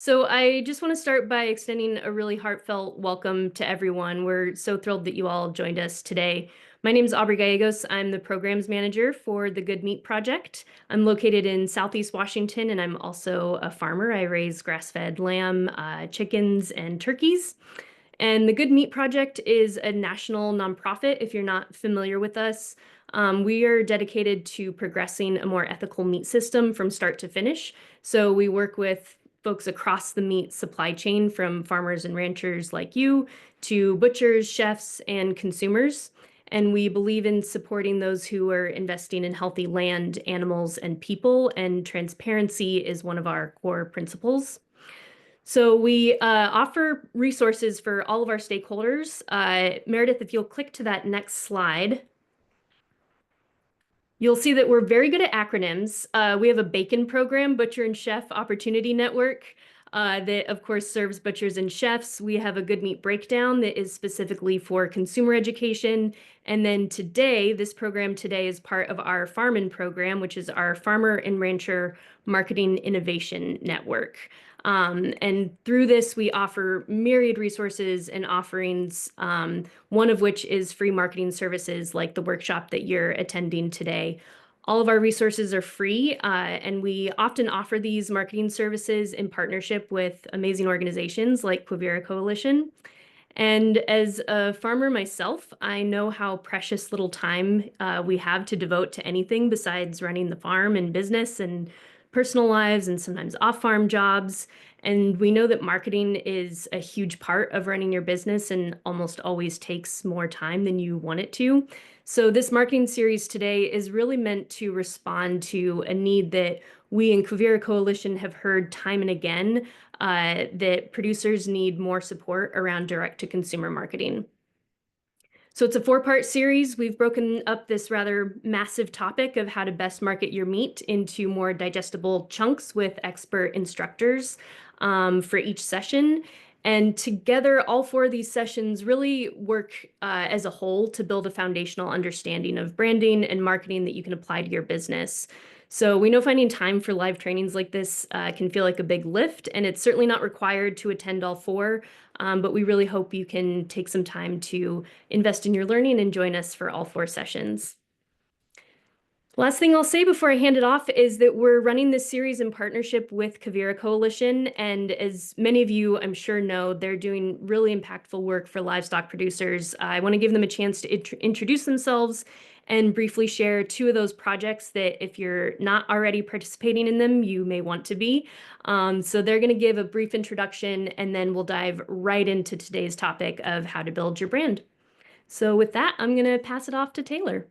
So I just want to start by extending a really heartfelt welcome to everyone. We're so thrilled that you all joined us today. My name is Aubrey Gallegos. I'm the programs manager for the Good Meat Project. I'm located in Southeast Washington, and I'm also a farmer. I raise grass-fed lamb, chickens, and turkeys. And the Good Meat Project is a national nonprofit, if you're not familiar with us. We are dedicated to progressing a more ethical meat system from start to finish. So we work with folks across the meat supply chain, from farmers and ranchers like you to butchers, chefs, and consumers. And we believe in supporting those who are investing in healthy land, animals, and people, and transparency is one of our core principles. So we offer resources for all of our stakeholders. Meredith, if you'll click to that next slide, you'll see that we're very good at acronyms. We have a bacon program, Butcher and Chef Opportunity Network, that of course serves butchers and chefs. We have a Good Meat Breakdown that is specifically for consumer education. And then today, this program today is part of our Farmin program, which is our Farmer and Rancher Marketing Innovation Network. And through this, we offer myriad resources and offerings, one of which is free marketing services like the workshop that you're attending today. All of our resources are free, and we often offer these marketing services in partnership with amazing organizations like Quivira Coalition. And as a farmer myself, I know how precious little time we have to devote to anything besides running the farm and business and personal lives and sometimes off-farm jobs. And we know that marketing is a huge part of running your business and almost always takes more time than you want it to. So this marketing series today is really meant to respond to a need that we in Quivira Coalition have heard time and again, that producers need more support around direct-to-consumer marketing. So it's a four-part series. We've broken up this rather massive topic of how to best market your meat into more digestible chunks with expert instructors for each session. And together, all four of these sessions really work as a whole to build a foundational understanding of branding and marketing that you can apply to your business. So we know finding time for live trainings like this can feel like a big lift, and it's certainly not required to attend all four, but we really hope you can take some time to invest in your learning and join us for all four sessions. Last thing I'll say before I hand it off is that we're running this series in partnership with Quivira Coalition, and as many of you I'm sure know, they're doing really impactful work for livestock producers. I want to give them a chance to introduce themselves and briefly share two of those projects that if you're not already participating in them, you may want to be. So they're going to give a brief introduction, and then we'll dive right into today's topic of how to build your brand. So with that, I'm going to pass it off to Taylor.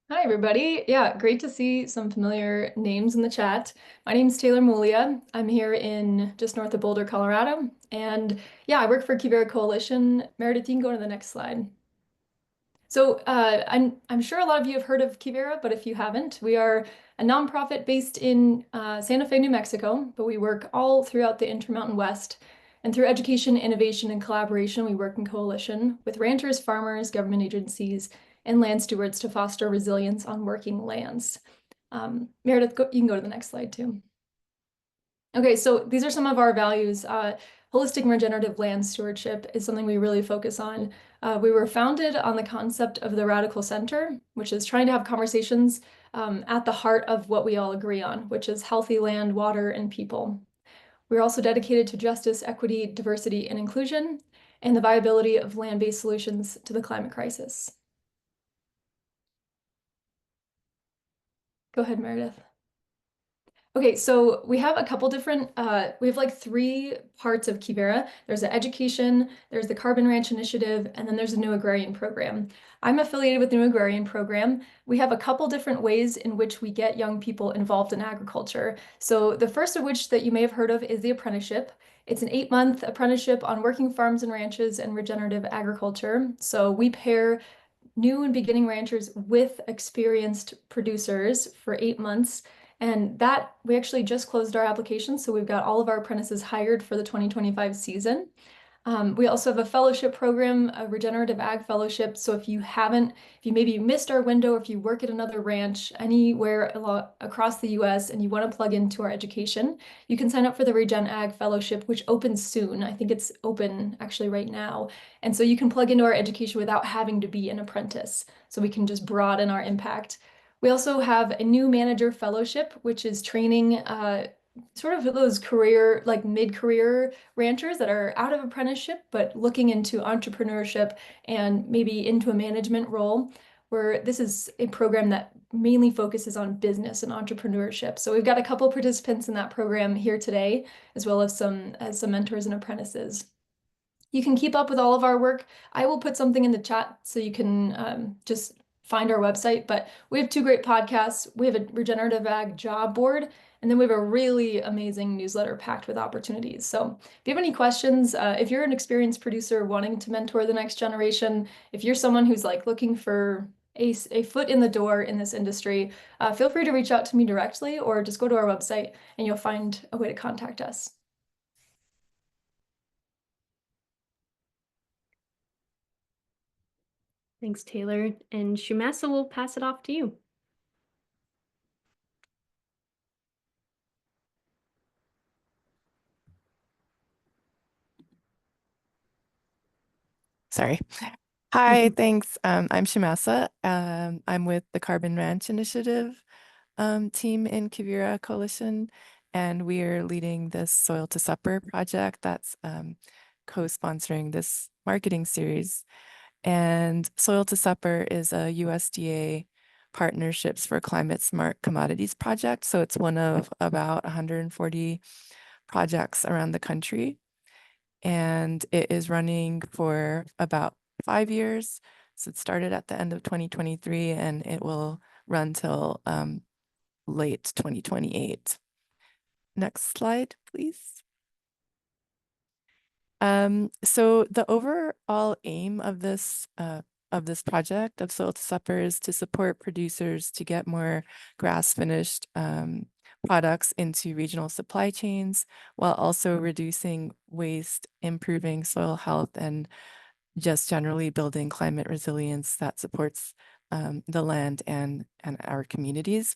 Hi, everybody. Yeah, great to see some familiar names in the chat. My name's Taylor Mulia. I'm here in just north of Boulder, Colorado. And yeah, I work for Quivira Coalition. Meredith, you can go to the next slide. So I'm sure a lot of you have heard of Quivira, but if you haven't, we are a nonprofit based in Santa Fe, New Mexico, but we work all throughout the Intermountain West. And through education, innovation, and collaboration, we work in coalition with ranchers, farmers, government agencies, and land stewards to foster resilience on working lands. Meredith, you can go to the next slide too. Okay, so these are some of our values. Holistic and regenerative land stewardship is something we really focus on. We were founded on the concept of the radical center, which is trying to have conversations at the heart of what we all agree on, which is healthy land, water, and people. We're also dedicated to justice, equity, diversity, and inclusion, and the viability of land-based solutions to the climate crisis. Go ahead, Meredith. Okay, so we have a couple different, we have like three parts of Quivira. There's the education, there's the Carbon Ranch Initiative, and then there's a New Agrarian Program. I'm affiliated with the New Agrarian Program. We have a couple different ways in which we get young people involved in agriculture. So the first of which that you may have heard of is the apprenticeship. It's an 8-month apprenticeship on working farms and ranches and regenerative agriculture. So we pair new and beginning ranchers with experienced producers for 8 months. And that we actually just closed our application. So we've got all of our apprentices hired for the 2025 season. We also have a fellowship program, a regenerative ag fellowship. So if you maybe missed our window, or if you work at another ranch anywhere across the US and you want to plug into our education, you can sign up for the Regen Ag Fellowship, which opens soon. I think it's open actually right now. And so you can plug into our education without having to be an apprentice. So we can just broaden our impact. We also have a new manager fellowship, which is training sort of those like mid-career ranchers that are out of apprenticeship but looking into entrepreneurship and maybe into a management role, where this is a program that mainly focuses on business and entrepreneurship. So we've got a couple participants in that program here today, as well as some mentors and apprentices. You can keep up with all of our work. I will put something in the chat so you can just find our website. But we have two great podcasts. We have a regenerative ag job board, and then we have a really amazing newsletter packed with opportunities. So if you have any questions, if you're an experienced producer wanting to mentor the next generation, if you're someone who's like looking for a foot in the door in this industry, feel free to reach out to me directly or just go to our website and you'll find a way to contact us. Thanks, Taylor. And Shumasa will pass it off to you. Sorry. Hi, thanks. I'm Shumasa. I'm with the Carbon Ranch Initiative team in Quivira Coalition, and we are leading this Soil to Supper project that's co-sponsoring this marketing series. And Soil to Supper is a USDA Partnerships for Climate Smart Commodities project. So it's one of about 140 projects around the country. And it is running for about 5 years. So it started at the end of 2023 and it will run till late 2028. Next slide, please. So the overall aim of this project of Soil to Supper is to support producers to get more grass-finished products into regional supply chains, while also reducing waste, improving soil health, and just generally building climate resilience that supports the land and our communities.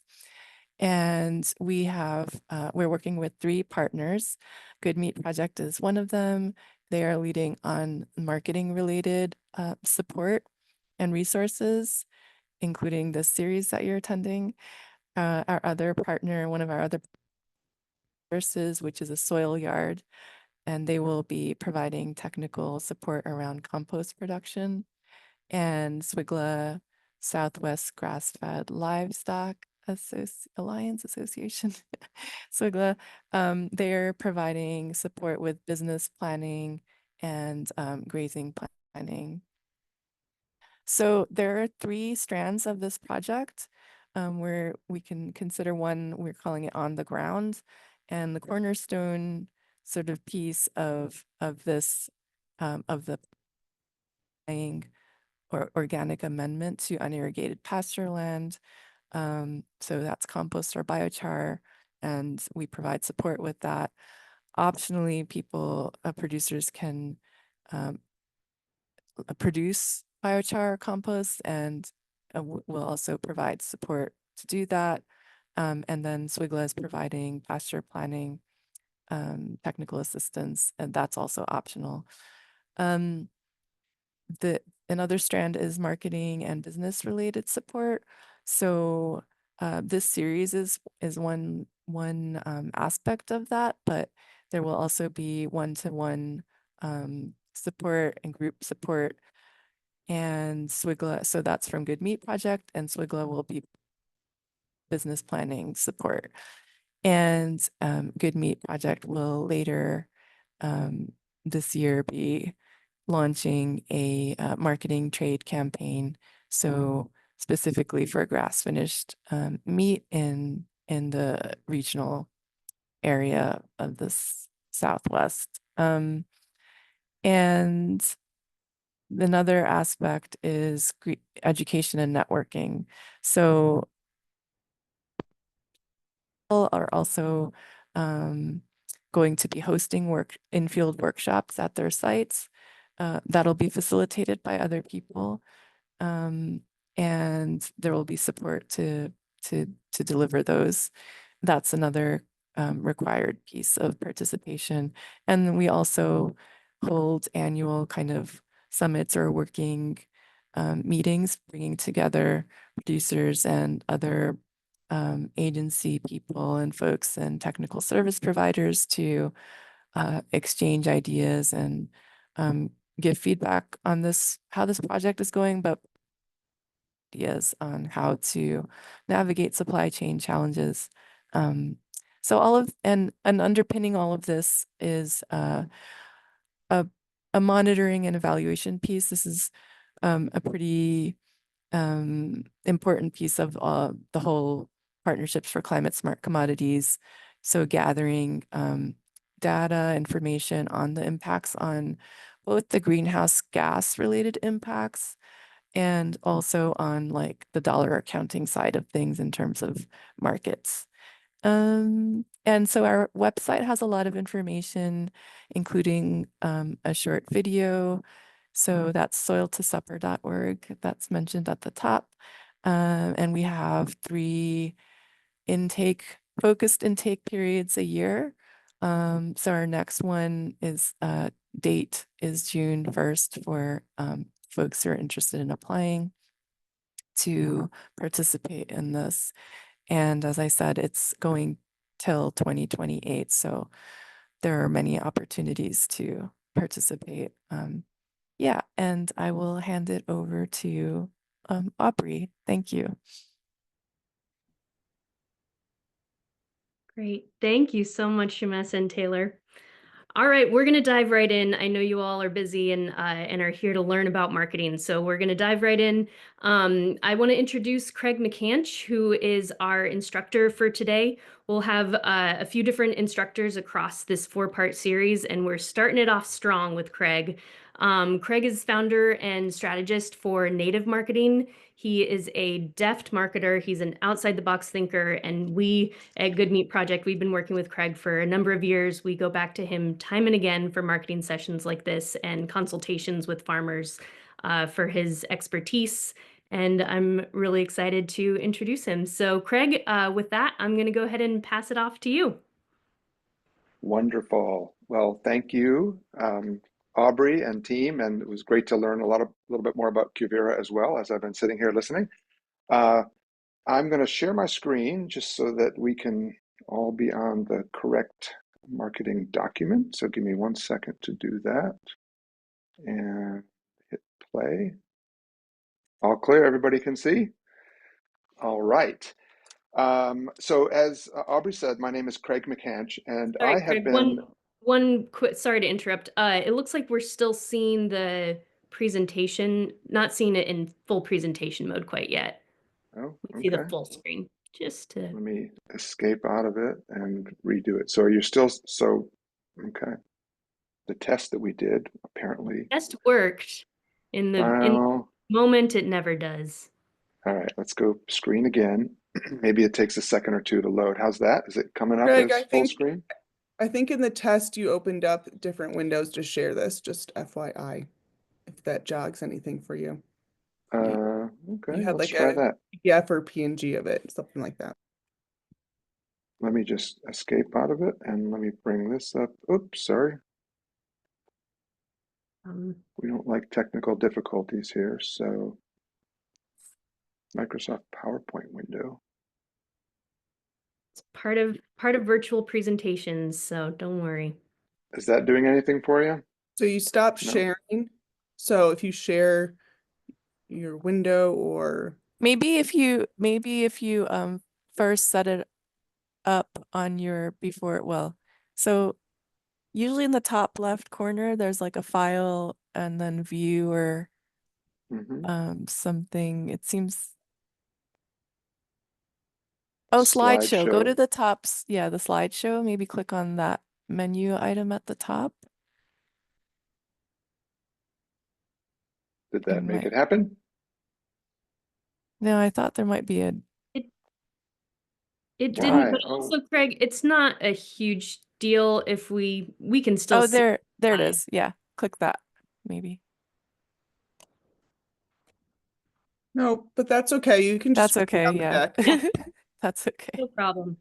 And we're working with 3 partners. Good Meat Project is one of them. They are leading on marketing related support and resources, including this series that you're attending. Our other partner, one of our other resources, which is a soil yard, and they will be providing technical support around compost production. And Swigla Southwest Grass-Fed Livestock Alliance Association, Swigla, they're providing support with business planning and grazing planning. So there are 3 strands of this project where we can consider one, we're calling it on the ground, and the cornerstone sort of piece of this of the or organic amendment to unirrigated pasture land. So that's compost or biochar, and we provide support with that. Optionally, producers can produce biochar or compost, and we'll also provide support to do that. And then Swigla is providing pasture planning, technical assistance, and that's also optional. Another strand is marketing and business related support. So this series is one aspect of that, but there will also be one-to-one support and group support. And Swigla, so that's from Good Meat Project, and Swigla will be business planning support. And Good Meat Project will later this year be launching a marketing trade campaign, so specifically for grass-finished meat in the regional area of the Southwest. And another aspect is education and networking. So are also going to be hosting in-field workshops at their sites. That'll be facilitated by other people. And there will be support to deliver those. That's another required piece of participation. And we also hold annual kind of summits or working meetings, bringing together producers and other agency people and folks and technical service providers to exchange ideas and give feedback on how this project is going, but ideas on how to navigate supply chain challenges. So and underpinning all of this is a monitoring and evaluation piece. This is a pretty important piece of the whole Partnerships for Climate Smart Commodities. So gathering data, information on the impacts on both the greenhouse gas related impacts and also on like the dollar accounting side of things in terms of markets. And so our website has a lot of information, including a short video. So that's soil2supper.org. That's mentioned at the top. And we have 3 focused intake periods a year. So our next one is date is June 1st for folks who are interested in applying to participate in this. And as I said, it's going till 2028. So there are many opportunities to participate. Yeah, and I will hand it over to Aubrey. Thank you. Great. Thank you so much, Shamessa and Taylor. All right, we're going to dive right in. I know you all are busy and are here to learn about marketing, so we're going to dive right in. I want to introduce Craig McCanch, who is our instructor for today. We'll have a few different instructors across this 4-part series, and we're starting it off strong with Craig. Craig is founder and strategist for Native Marketing. He is a deft marketer. He's an outside-the-box thinker, and we at Good Meat Project, we've been working with Craig for a number of years. We go back to him time and again for marketing sessions like this and consultations with farmers for his expertise. And I'm really excited to introduce him. So Craig, with that, I'm going to go ahead and pass it off to you. Wonderful. Well, thank you, Aubrey and team, and it was great to learn a little bit more about Quivira as well as I've been sitting here listening. I'm going to share my screen just so that we can all be on the correct marketing document. So give me 1 second to do that and hit play. All clear, everybody can see? All right. So as Aubrey said, my name is Craig McCanch, and Sorry, I have Craig, been... one quick, sorry to interrupt. It looks like we're still seeing the presentation, not seeing it in full presentation mode quite yet. Oh, We see the okay. full screen, just to... Let me escape out of it and redo it. So you're still, okay. The test that we did apparently. Test worked. In the Well, moment, it never does. all right, let's go screen again. Maybe it takes a second or two to load. How's that? Is it coming up Greg, as full screen? I think in the test you opened up different windows to share this, just FYI, if that jogs anything for you. Okay, You had let's like try a that. PDF or PNG of it, something like that. Let me just escape out of it and let me bring this up. Oops, sorry. We don't like technical difficulties here, so Microsoft PowerPoint window. It's part of virtual presentations, so don't worry. Is that doing anything for you? So you stop No. sharing. So if you share your window or Maybe if you first set it up on your so usually in the top left corner there's like a file and then view or something. It seems slideshow. Go to the tops. Yeah, the slideshow. Maybe click on that menu item at the top. Did that make it happen? No, I thought there might be It didn't, but also, Craig, it's not a huge deal if we can still Oh, see. there it Hi. is. Yeah, click that maybe. No, but that's okay. You can just That's scroll okay. down the Yeah, deck. that's okay. No problem.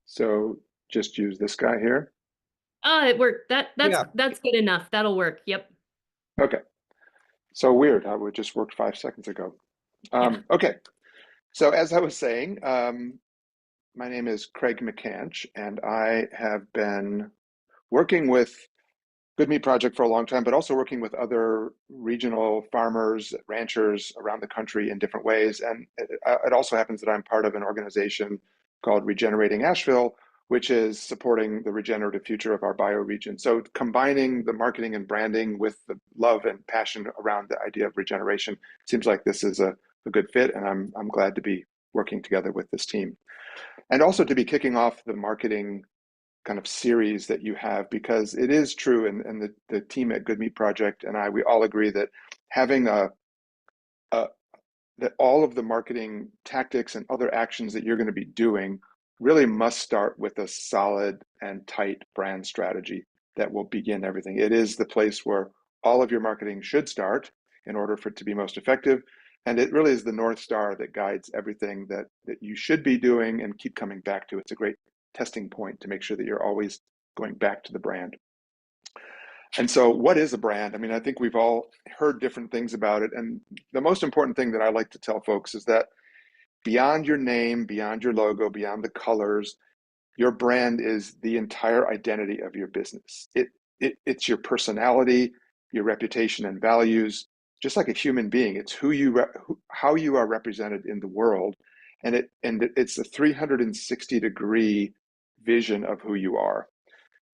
So just use this guy here. It worked. Yeah. That's good enough. That'll work. Yep. Okay. So weird how it just worked 5 seconds ago. Yeah. Okay. So as I was saying, my name is Craig McCanch, and I have been working with Good Meat Project for a long time, but also working with other regional farmers, ranchers around the country in different ways. And it also happens that I'm part of an organization called Regenerating Asheville, which is supporting the regenerative future of our bioregion. So combining the marketing and branding with the love and passion around the idea of regeneration seems like this is a good fit, and I'm glad to be working together with this team. And also to be kicking off the marketing kind of series that you have, because it is true, and the team at Good Meat Project and we all agree that having that all of the marketing tactics and other actions that you're going to be doing really must start with a solid and tight brand strategy that will begin everything. It is the place where all of your marketing should start in order for it to be most effective. And it really is the North Star that guides everything that you should be doing and keep coming back to. It's a great testing point to make sure that you're always going back to the brand. And so what is a brand? I mean, I think we've all heard different things about it. And the most important thing that I like to tell folks is that beyond your name, beyond your logo, beyond the colors, your brand is the entire identity of your business. It's your personality, your reputation and values, just like a human being. It's how you are represented in the world. And it's a 360-degree vision of who you are.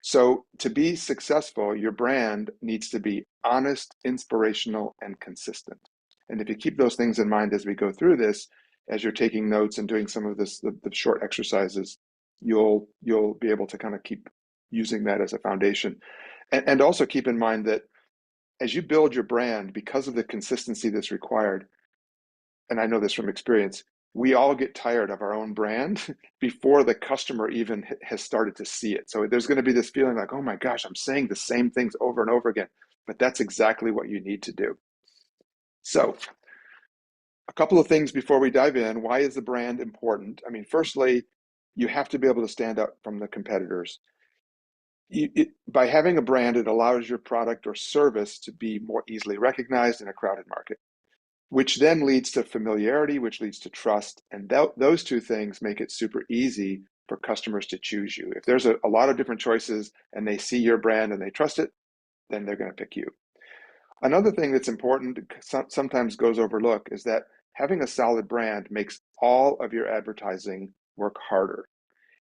So to be successful, your brand needs to be honest, inspirational, and consistent. And if you keep those things in mind as we go through this, as you're taking notes and doing some of this, the short exercises, you'll be able to kind of keep using that as a foundation. And also keep in mind that as you build your brand, because of the consistency that's required, and I know this from experience, we all get tired of our own brand before the customer even has started to see it. So there's going to be this feeling like, oh my gosh, I'm saying the same things over and over again. But that's exactly what you need to do. So a couple of things before we dive in. Why is the brand important? I mean, firstly, you have to be able to stand out from the competitors. By having a brand, it allows your product or service to be more easily recognized in a crowded market, which then leads to familiarity, which leads to trust. And those two things make it super easy for customers to choose you. If there's a lot of different choices and they see your brand and they trust it, then they're going to pick you. Another thing that's important, sometimes goes overlooked, is that having a solid brand makes all of your advertising work harder.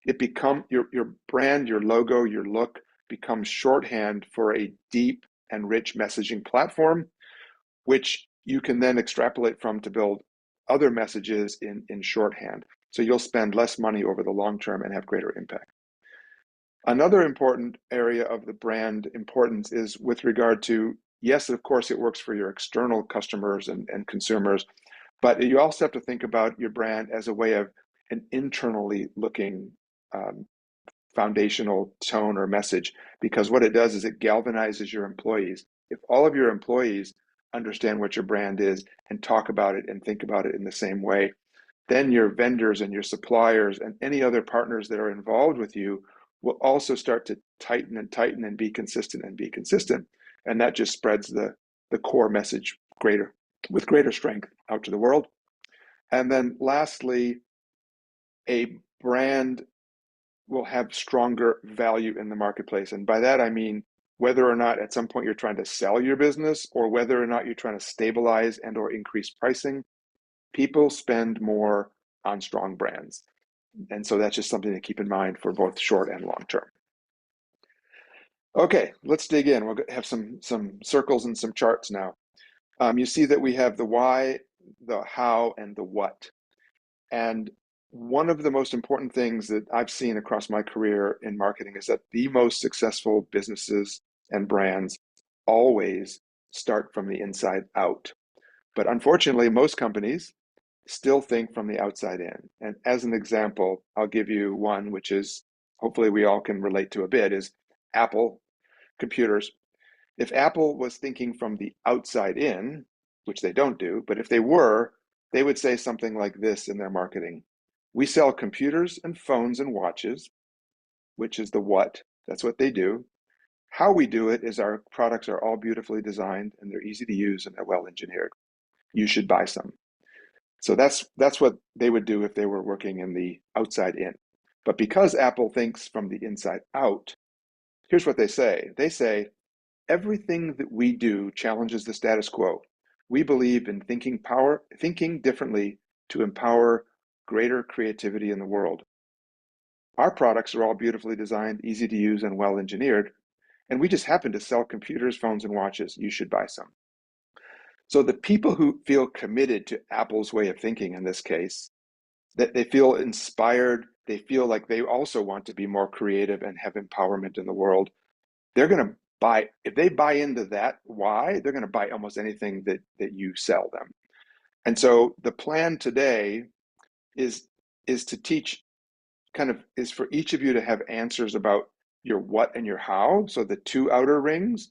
Your brand, your logo, your look becomes shorthand for a deep and rich messaging platform, which you can then extrapolate from to build other messages in shorthand. So you'll spend less money over the long term and have greater impact. Another important area of the brand importance is with regard to, yes, of course, it works for your external customers and consumers, but you also have to think about your brand as a way of an internally looking foundational tone or message, because what it does is it galvanizes your employees. If all of your employees understand what your brand is and talk about it and think about it in the same way, then your vendors and your suppliers and any other partners that are involved with you will also start to tighten and be consistent and be consistent. And that just spreads the core message with greater strength out to the world. And then lastly, a brand will have stronger value in the marketplace. And by that, I mean, whether or not at some point you're trying to sell your business or whether or not you're trying to stabilize and or increase pricing, people spend more on strong brands. And so that's just something to keep in mind for both short and long term. Okay, let's dig in. We'll have some circles and some charts now. You see that we have the why, the how, and the what. And one of the most important things that I've seen across my career in marketing is that the most successful businesses and brands always start from the inside out. But unfortunately, most companies still think from the outside in. And as an example, I'll give you one, which is hopefully we all can relate to a bit, is Apple computers. If Apple was thinking from the outside in, which they don't do, but if they were, they would say something like this in their marketing. We sell computers and phones and watches, which is the what. That's what they do. How we do it is our products are all beautifully designed and they're easy to use and they're well engineered. You should buy some. So that's what they would do if they were working in the outside in. But because Apple thinks from the inside out, here's what they say. They say, everything that we do challenges the status quo. We believe in thinking differently to empower greater creativity in the world. Our products are all beautifully designed, easy to use, and well engineered, and we just happen to sell computers, phones, and watches. You should buy some. So the people who feel committed to Apple's way of thinking in this case, that they feel inspired, they feel like they also want to be more creative and have empowerment in the world, they're going to buy, if they buy into that why, they're going to buy almost anything that you sell them. And so the plan today is to teach is for each of you to have answers about your what and your how, so the two outer rings.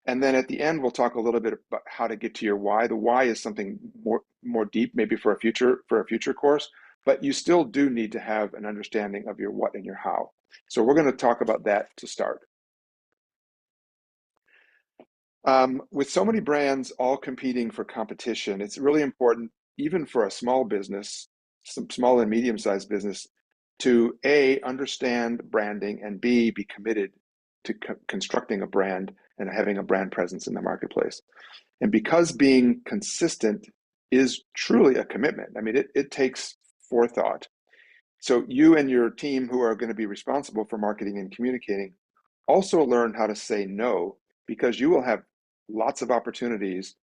And then at the end, we'll talk a little bit about how to get to your why. The why is something more deep, maybe for a future course, but you still do need to have an understanding of your what and your how. So we're going to talk about that to start. With so many brands all competing for competition, it's really important, even for a small business, some small and medium-sized business, to A, understand branding, and B, be committed to constructing a brand and having a brand presence in the marketplace. And because being consistent is truly a commitment, I mean, it takes forethought. So you and your team who are going to be responsible for marketing and communicating also learn how to say no, because you will have lots of opportunities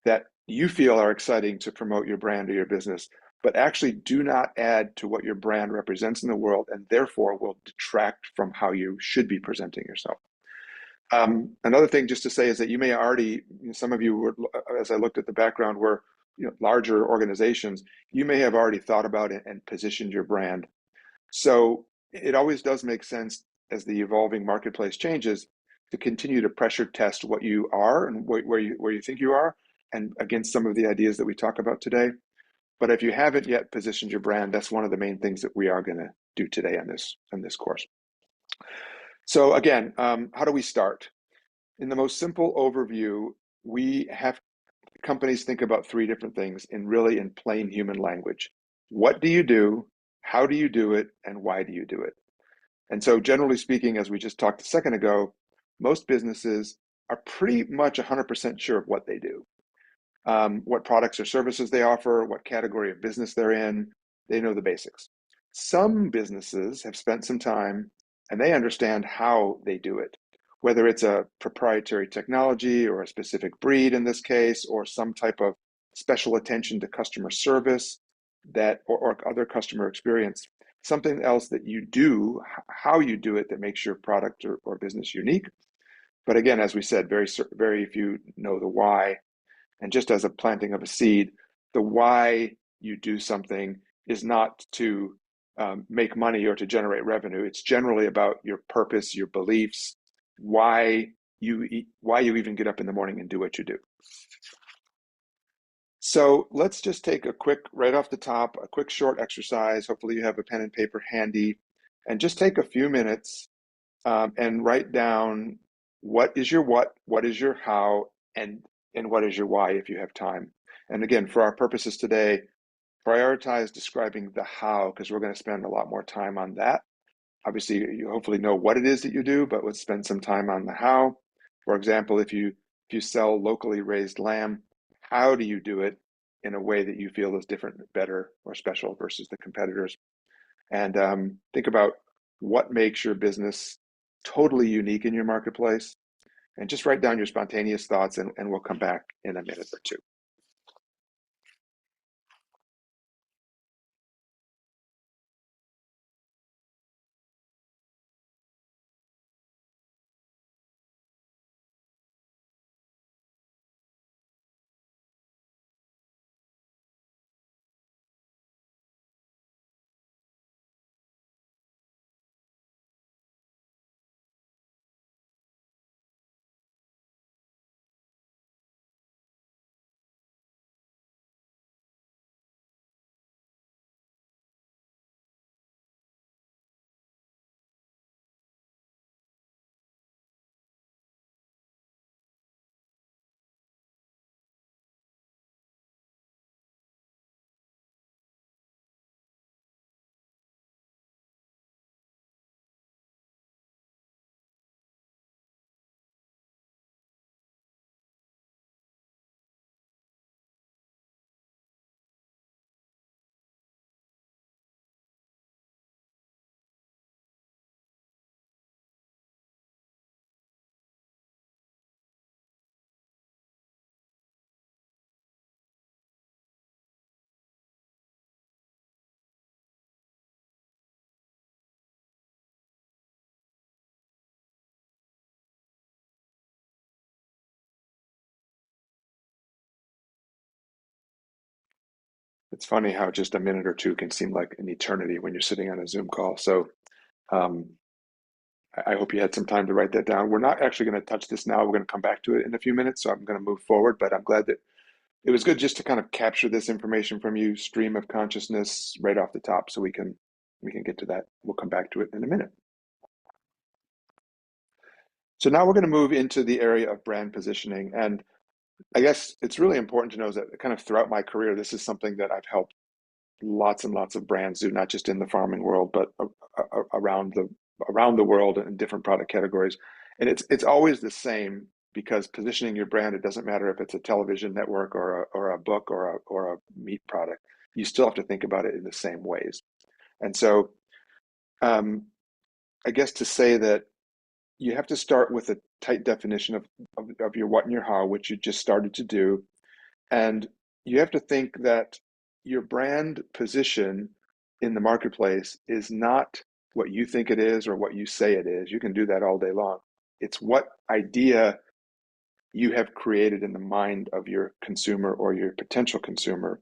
that you feel are exciting to promote your brand or your business, but actually do not add to what your brand represents in the world, and therefore will detract from how you should be presenting yourself. Another thing just to say is that you may already, some of you were, as I looked at the background, were larger organizations. You may have already thought about it and positioned your brand. So it always does make sense, as the evolving marketplace changes, to continue to pressure test what you are and where you think you are, and against some of the ideas that we talk about today. But if you haven't yet positioned your brand, that's one of the main things that we are going to do today on this course. So again, how do we start? In the most simple overview, we have companies think about three different things in plain human language. What do you do? How do you do it? And why do you do it? And so generally speaking, as we just talked a second ago, most businesses are pretty much 100% sure of what they do. What products or services they offer, what category of business they're in, they know the basics. Some businesses have spent some time and they understand how they do it, whether it's a proprietary technology or a specific breed in this case, or some type of special attention to customer service or other customer experience, something else that you do, how you do it, that makes your product or business unique. But again, as we said, very few know the why. And just as a planting of a seed, the why you do something is not to make money or to generate revenue. It's generally about your purpose, your beliefs, why you even get up in the morning and do what you do. So let's just take right off the top, a quick short exercise. Hopefully you have a pen and paper handy, and just take a few minutes and write down what is your what is your how, and what is your why if you have time. And again, for our purposes today, prioritize describing the how, because we're going to spend a lot more time on that. Obviously, you hopefully know what it is that you do, but let's spend some time on the how. For example, if you sell locally raised lamb, how do you do it in a way that you feel is different, better, or special versus the competitors? And think about what makes your business totally unique in your marketplace, and just write down your spontaneous thoughts, and we'll come back in a minute or two. It's funny how just a minute or two can seem like an eternity when you're sitting on a Zoom call. So um, I hope you had some time to write that down. We're not actually going to touch this now. We're going to come back to it in a few minutes. So I'm going to move forward, but I'm glad that it was good just to kind of capture this information from you, stream of consciousness right off the top, so we can get to that. We'll come back to it in a minute. So now we're going to move into the area of brand positioning. And I guess it's really important to know that kind of throughout my career, this is something that I've helped lots and lots of brands do, not just in the farming world, but around the world in different product categories. And it's always the same, because positioning your brand, it doesn't matter if it's a television network or a book or a meat product. You still have to think about it in the same ways. And so I guess to say that you have to start with a tight definition of your what and your how, which you just started to do. And you have to think that your brand position in the marketplace is not what you think it is or what you say it is. You can do that all day long. It's what idea you have created in the mind of your consumer or your potential consumer.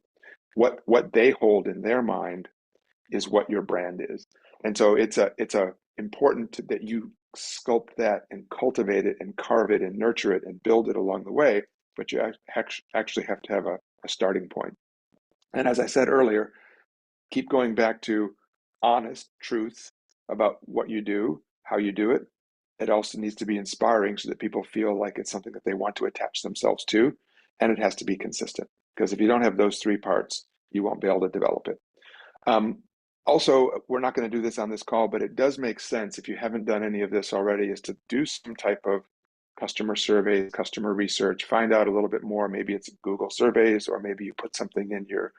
What they hold in their mind is what your brand is. And so it's important that you sculpt that and cultivate it and carve it and nurture it and build it along the way, but you actually have to have a starting point. And as I said earlier, keep going back to honest truth about what you do, how you do it. It also needs to be inspiring so that people feel like it's something that they want to attach themselves to, and it has to be consistent. Because if you don't have those three parts, you won't be able to develop it. Also, we're not going to do this on this call, but it does make sense, if you haven't done any of this already, is to do some type of customer survey, customer research, find out a little bit more. Maybe it's Google surveys, or maybe you put something in your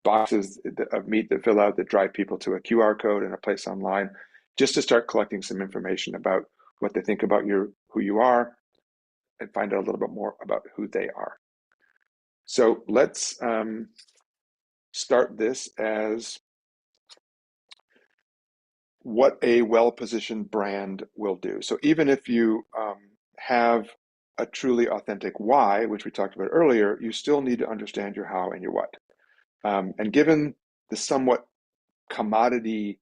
boxes of meat that fill out that drive people to a QR code in a place online, just to start collecting some information about what they think about who you are, and find out a little bit more about who they are. So let's start this as what a well-positioned brand will do. So even if you have a truly authentic why, which we talked about earlier, you still need to understand your how and your what. And given the somewhat commodity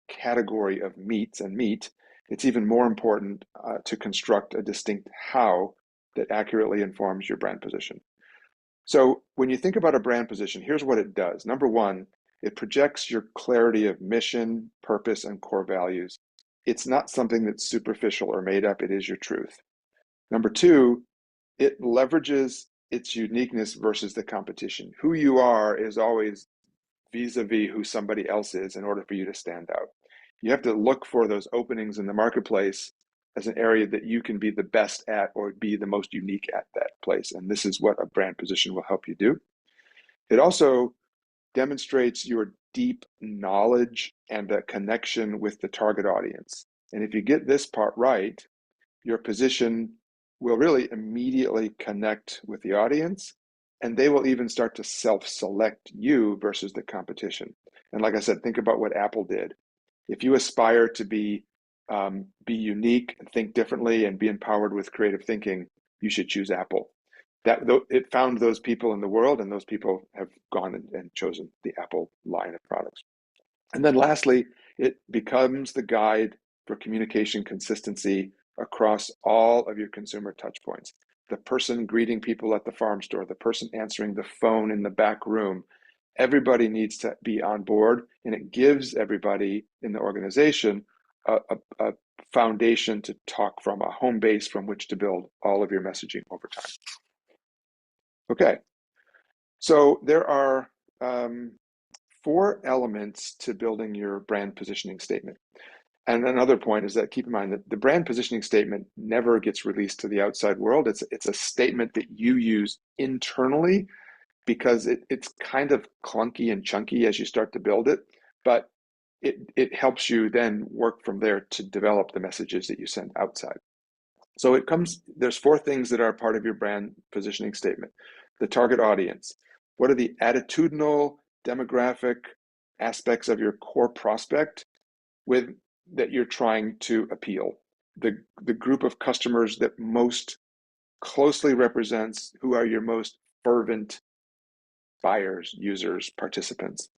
category of meats and meat, it's even more important to construct a distinct how that accurately informs your brand position. So when you think about a brand position, here's what it does. Number one, it projects your clarity of mission, purpose, and core values. It's not something that's superficial or made up, it is your truth. Number two, it leverages its uniqueness versus the competition. Who you are is always vis-a-vis who somebody else is in order for you to stand out. You have to look for those openings in the marketplace as an area that you can be the best at or be the most unique at that place. And this is what a brand position will help you do. It also demonstrates your deep knowledge and a connection with the target audience. And if you get this part right, your position will really immediately connect with the audience, and they will even start to self-select you versus the competition. And like I said, think about what Apple did. If you aspire to be unique and think differently and be empowered with creative thinking, you should choose Apple. It found those people in the world, and those people have gone and chosen the Apple line of products. And then lastly, it becomes the guide for communication consistency across all of your consumer touch points. The person greeting people at the farm store, the person answering the phone in the back room, everybody needs to be on board, and it gives everybody in the organization a foundation to talk from, a home base from which to build all of your messaging over time. Okay, so there are 4 elements to building your brand positioning statement. And another point is that keep in mind that the brand positioning statement never gets released to the outside world. It's a statement that you use internally, because it's kind of clunky and chunky as you start to build it, but it helps you then work from there to develop the messages that you send outside. So there's 4 things that are part of your brand positioning statement. The target audience. What are the attitudinal, demographic aspects of your core prospect that you're trying to appeal? The group of customers that most closely represents who are your most fervent buyers, users, participants.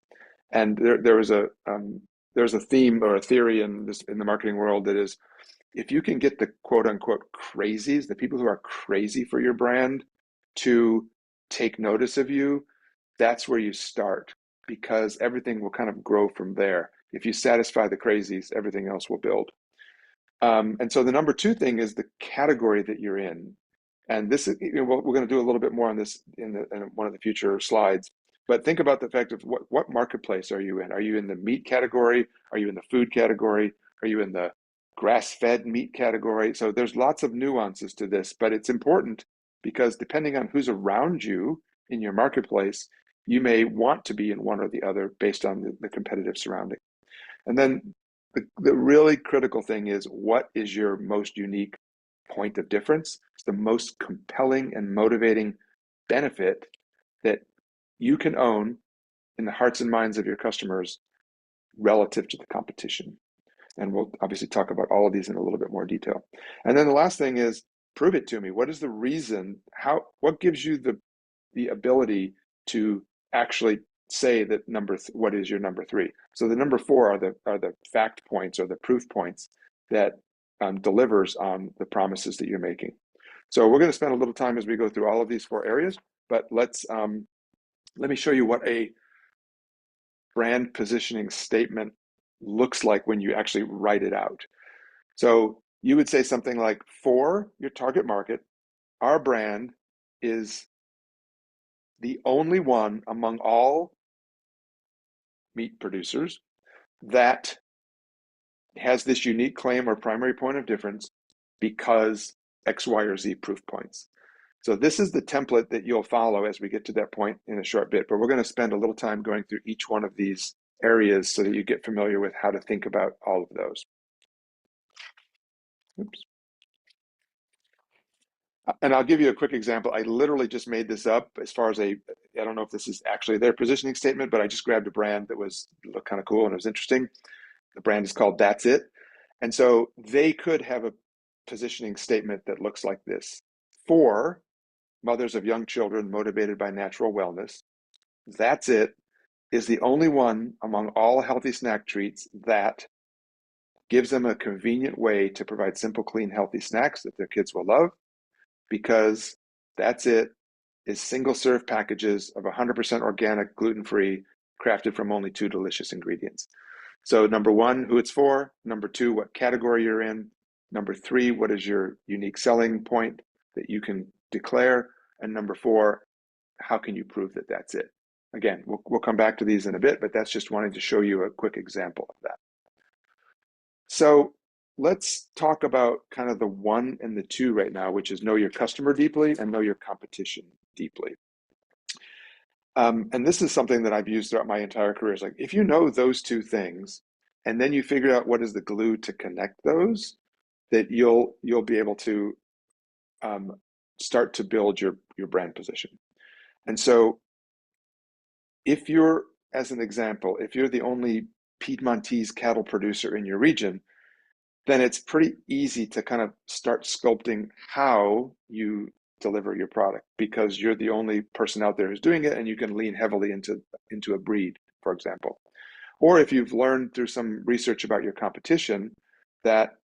And there's a theme or a theory in the marketing world that is, if you can get the quote unquote crazies, the people who are crazy for your brand, to take notice of you, that's where you start, because everything will kind of grow from there. If you satisfy the crazies, everything else will build. And so the number two thing is the category that you're in. And this is, we're going to do a little bit more on this in one of the future slides. But think about the fact of what marketplace are you in? Are you in the meat category? Are you in the food category? Are you in the grass-fed meat category? So there's lots of nuances to this, but it's important because depending on who's around you in your marketplace, you may want to be in one or the other based on the competitive surrounding. And then the really critical thing is, what is your most unique point of difference? It's the most compelling and motivating benefit that you can own in the hearts and minds of your customers relative to the competition. And we'll obviously talk about all of these in a little bit more detail. And then the last thing is, prove it to me. What is the reason? What gives you the ability to actually say that what is your number three? So the number four are the fact points or the proof points that delivers on the promises that you're making. So we're going to spend a little time as we go through all of these four areas, but let me show you what a brand positioning statement looks like when you actually write it out. So you would say something like, for your target market, our brand is the only one among all meat producers that has this unique claim or primary point of difference because X, Y, or Z proof points. So this is the template that you'll follow as we get to that point in a short bit, but we're going to spend a little time going through each one of these areas so that you get familiar with how to think about all of those. Oops. And I'll give you a quick example. I literally just made this up as far as I don't know if this is actually their positioning statement, but I just grabbed a brand that looked kind of cool and it was interesting. The brand is called That's It. And so they could have a positioning statement that looks like this: for mothers of young children motivated by natural wellness, That's It is the only one among all healthy snack treats that gives them a convenient way to provide simple, clean, healthy snacks that their kids will love, because That's It is single-serve packages of 100% organic, gluten-free, crafted from only 2 delicious ingredients. So number one, who it's for. Number two, what category you're in. Number three, what is your unique selling point that you can declare. And number four, how can you prove that that's it? Again, we'll come back to these in a bit, but that's just wanting to show you a quick example of that. So let's talk about kind of the one and the two right now, which is know your customer deeply and know your competition deeply. And this is something that I've used throughout my entire career. It's like, if you know those two things, and then you figure out what is the glue to connect those, that you'll be able to start to build your brand position. And so if you're, as an example, if you're the only Piedmontese cattle producer in your region, then it's pretty easy to kind of start sculpting how you deliver your product, because you're the only person out there who's doing it, and you can lean heavily into a breed, for example. Or if you've learned through some research about your competition that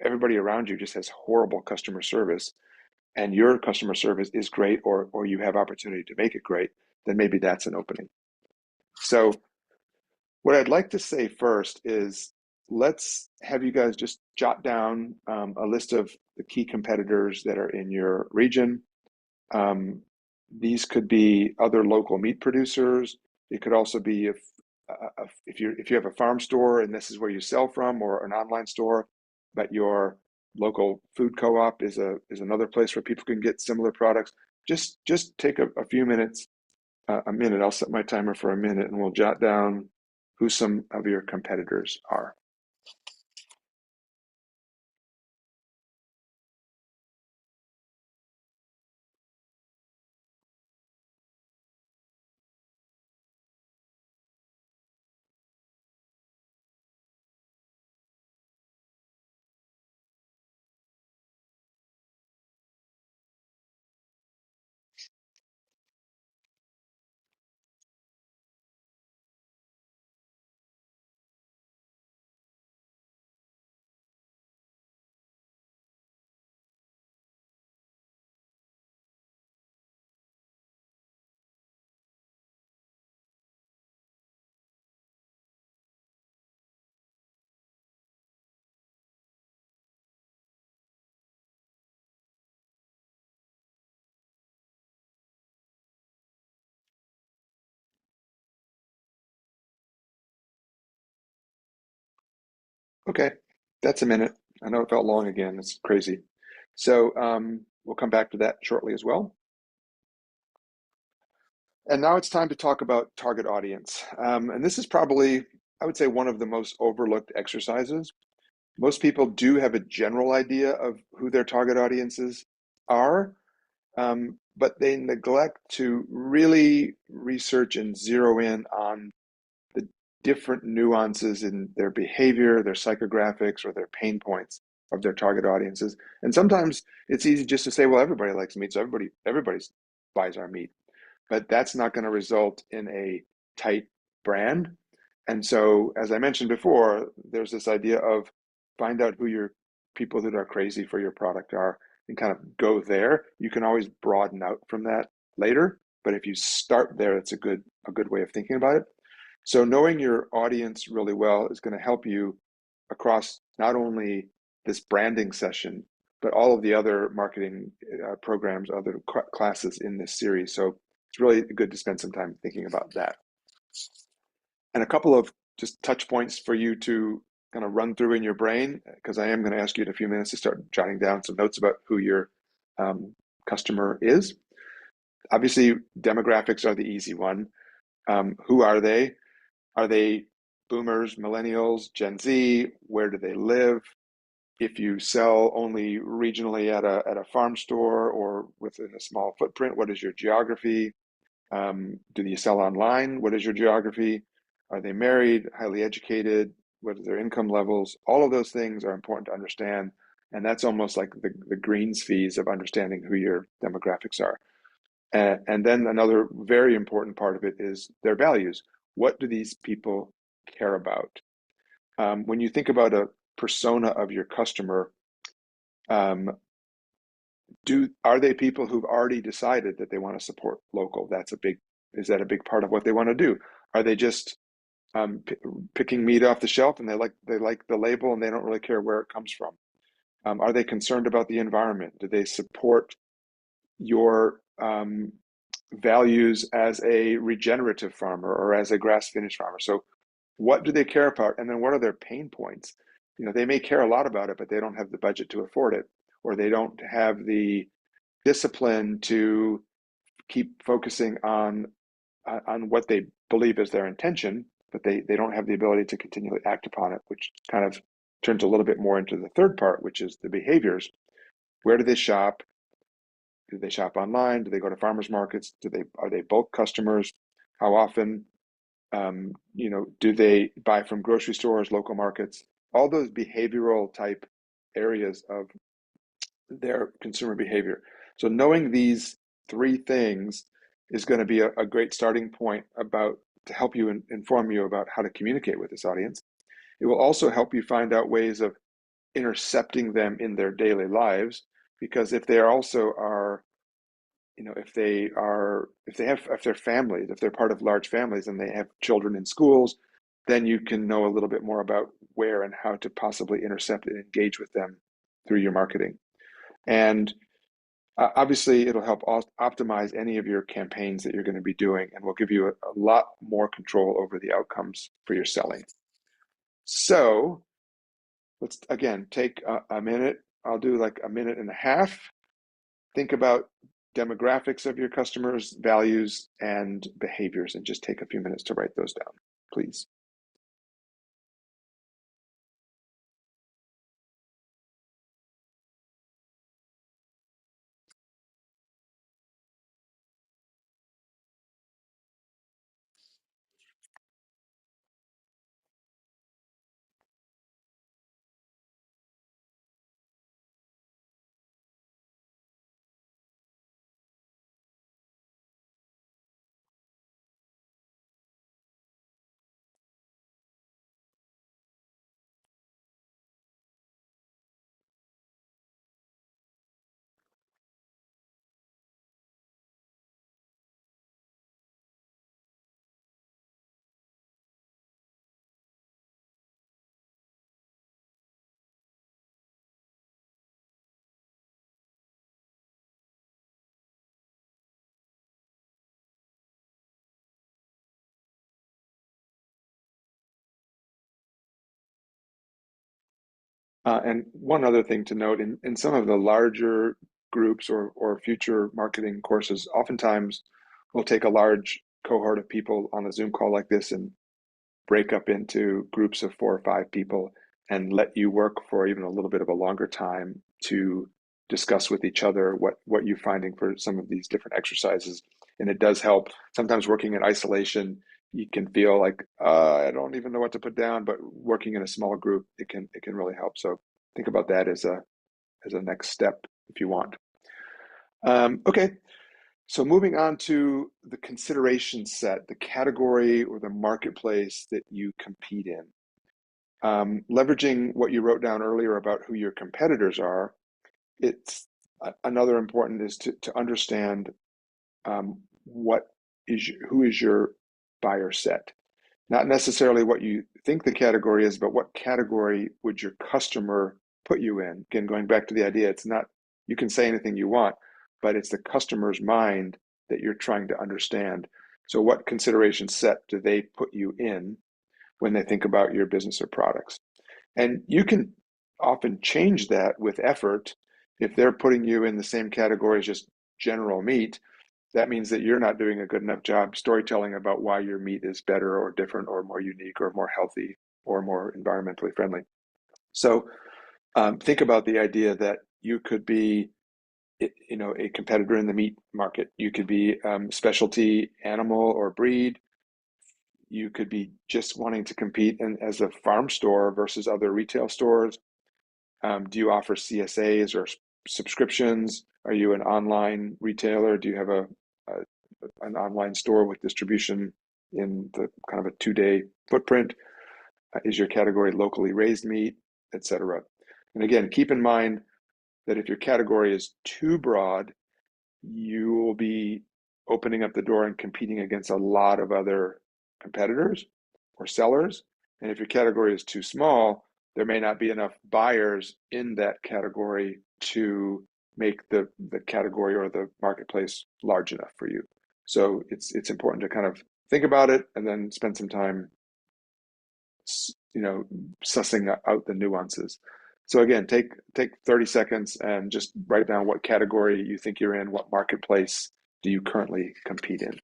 everybody around you just has horrible customer service, and your customer service is great, or you have opportunity to make it great, then maybe that's an opening. So what I'd like to say first is, let's have you guys just jot down a list of the key competitors that are in your region. These could be other local meat producers. It could also be if you have a farm store and this is where you sell from, or an online store, but your local food co-op is another place where people can get similar products. Just take a few minutes, a minute. I'll set my timer for a minute, and we'll jot down who some of your competitors are. Okay, that's a minute. I know it felt long again. It's crazy. So we'll come back to that shortly as well. And now it's time to talk about target audience. And this is probably, I would say, one of the most overlooked exercises. Most people do have a general idea of who their target audiences are, but they neglect to really research and zero in on the different nuances in their behavior, their psychographics, or their pain points of their target audiences. And sometimes it's easy just to say, well, everybody likes meat, so everybody buys our meat. But that's not going to result in a tight brand. And so, as I mentioned before, there's this idea of find out who your people that are crazy for your product are and kind of go there. You can always broaden out from that later, but if you start there, it's a good way of thinking about it. So knowing your audience really well is going to help you across not only this branding session, but all of the other marketing programs, other classes in this series. So it's really good to spend some time thinking about that. And a couple of just touch points for you to kind of run through in your brain, because I am going to ask you in a few minutes to start jotting down some notes about who your customer is. Obviously, demographics are the easy one. Who are they? Are they boomers, millennials, Gen Z? Where do they live? If you sell only regionally at a farm store or within a small footprint, what is your geography? Do you sell online? What is your geography? Are they married, highly educated? What are their income levels? All of those things are important to understand. And that's almost like the greens fees of understanding who your demographics are. And then another very important part of it is their values. What do these people care about? When you think about a persona of your customer, um, are they people who've already decided that they want to support local? Is that a big part of what they want to do? Are they just picking meat off the shelf and they like the label and they don't really care where it comes from? Are they concerned about the environment? Do they support your values as a regenerative farmer or as a grass finished farmer? So what do they care about? And then what are their pain points? They may care a lot about it, but they don't have the budget to afford it, or they don't have the discipline to keep focusing on what they believe is their intention, but they don't have the ability to continually act upon it, which kind of turns a little bit more into the third part, which is the behaviors. Where do they shop? Do they shop online? Do they go to farmers markets? Are they bulk customers? How often? Do they buy from grocery stores, local markets? All those behavioral type areas of their consumer behavior. So knowing these three things is going to be a great starting point to help you inform you about how to communicate with this audience. It will also help you find out ways of intercepting them in their daily lives, because if they also are, if they're families, if they're part of large families and they have children in schools, then you can know a little bit more about where and how to possibly intercept and engage with them through your marketing. And obviously, it'll help optimize any of your campaigns that you're going to be doing, and will give you a lot more control over the outcomes for your selling. So let's, again, take a minute. I'll do like a minute and a half. Think about demographics of your customers, values, and behaviors, and just take a few minutes to write those down, please. And one other thing to note, in some of the larger groups or future marketing courses, oftentimes we'll take a large cohort of people on a Zoom call like this and break up into groups of 4 or 5 people and let you work for even a little bit of a longer time to discuss with each other what you're finding for some of these different exercises. And it does help. Sometimes working in isolation, you can feel like I don't even know what to put down, but working in a small group, it can really help. So think about that as a next step if you want. Okay, so moving on to the consideration set, the category or the marketplace that you compete in. Leveraging what you wrote down earlier about who your competitors are, it's another important is to understand who is your buyer set. Not necessarily what you think the category is, but what category would your customer put you in? Again, going back to the idea, it's not, you can say anything you want, but it's the customer's mind that you're trying to understand. So what consideration set do they put you in when they think about your business or products? And you can often change that with effort. If they're putting you in the same category as just general meat, that means that you're not doing a good enough job storytelling about why your meat is better or different or more unique or more healthy or more environmentally friendly. So think about the idea that you could be, a competitor in the meat market. You could be specialty animal or breed. You could be just wanting to compete as a farm store versus other retail stores. Do you offer CSAs or subscriptions? Are you an online retailer? Do you have an online store with distribution in the kind of a 2-day footprint? Is your category locally raised meat, etc.? And again, keep in mind that if your category is too broad, you will be opening up the door and competing against a lot of other competitors or sellers. And if your category is too small, there may not be enough buyers in that category to make the category or the marketplace large enough for you. So it's important to kind of think about it and then spend some time, sussing out the nuances. So again, take 30 seconds and just write down what category you think you're in, what marketplace do you currently compete in.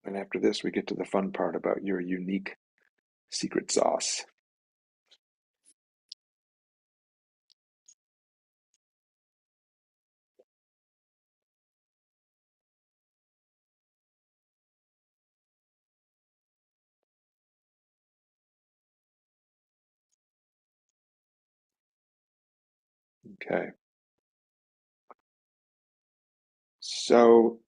And after this, we get to the fun part about your unique secret sauce. Okay. So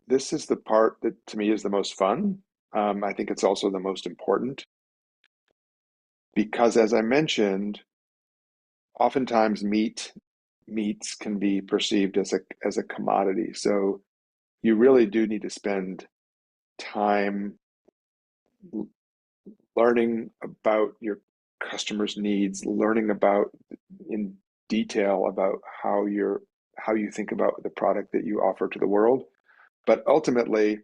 this is the part that to me is the most fun. I think it's also the most important because, as I mentioned, oftentimes meats can be perceived as a commodity. So you really do need to spend time learning about your customers' needs, learning about in detail about how you think about the product that you offer to the world. But ultimately,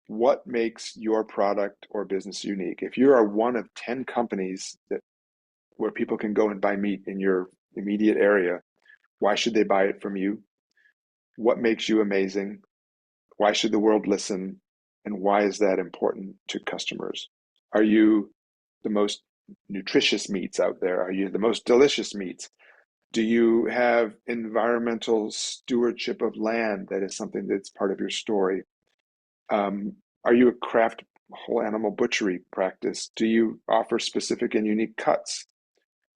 what makes your product or business unique? If you are one of 10 companies where people can go and buy meat in your immediate area, why should they buy it from you? What makes you amazing? Why should the world listen? And why is that important to customers? Are you the most nutritious meats out there? Are you the most delicious meats? Do you have environmental stewardship of land that is something that's part of your story? Are you a craft whole animal butchery practice? Do you offer specific and unique cuts,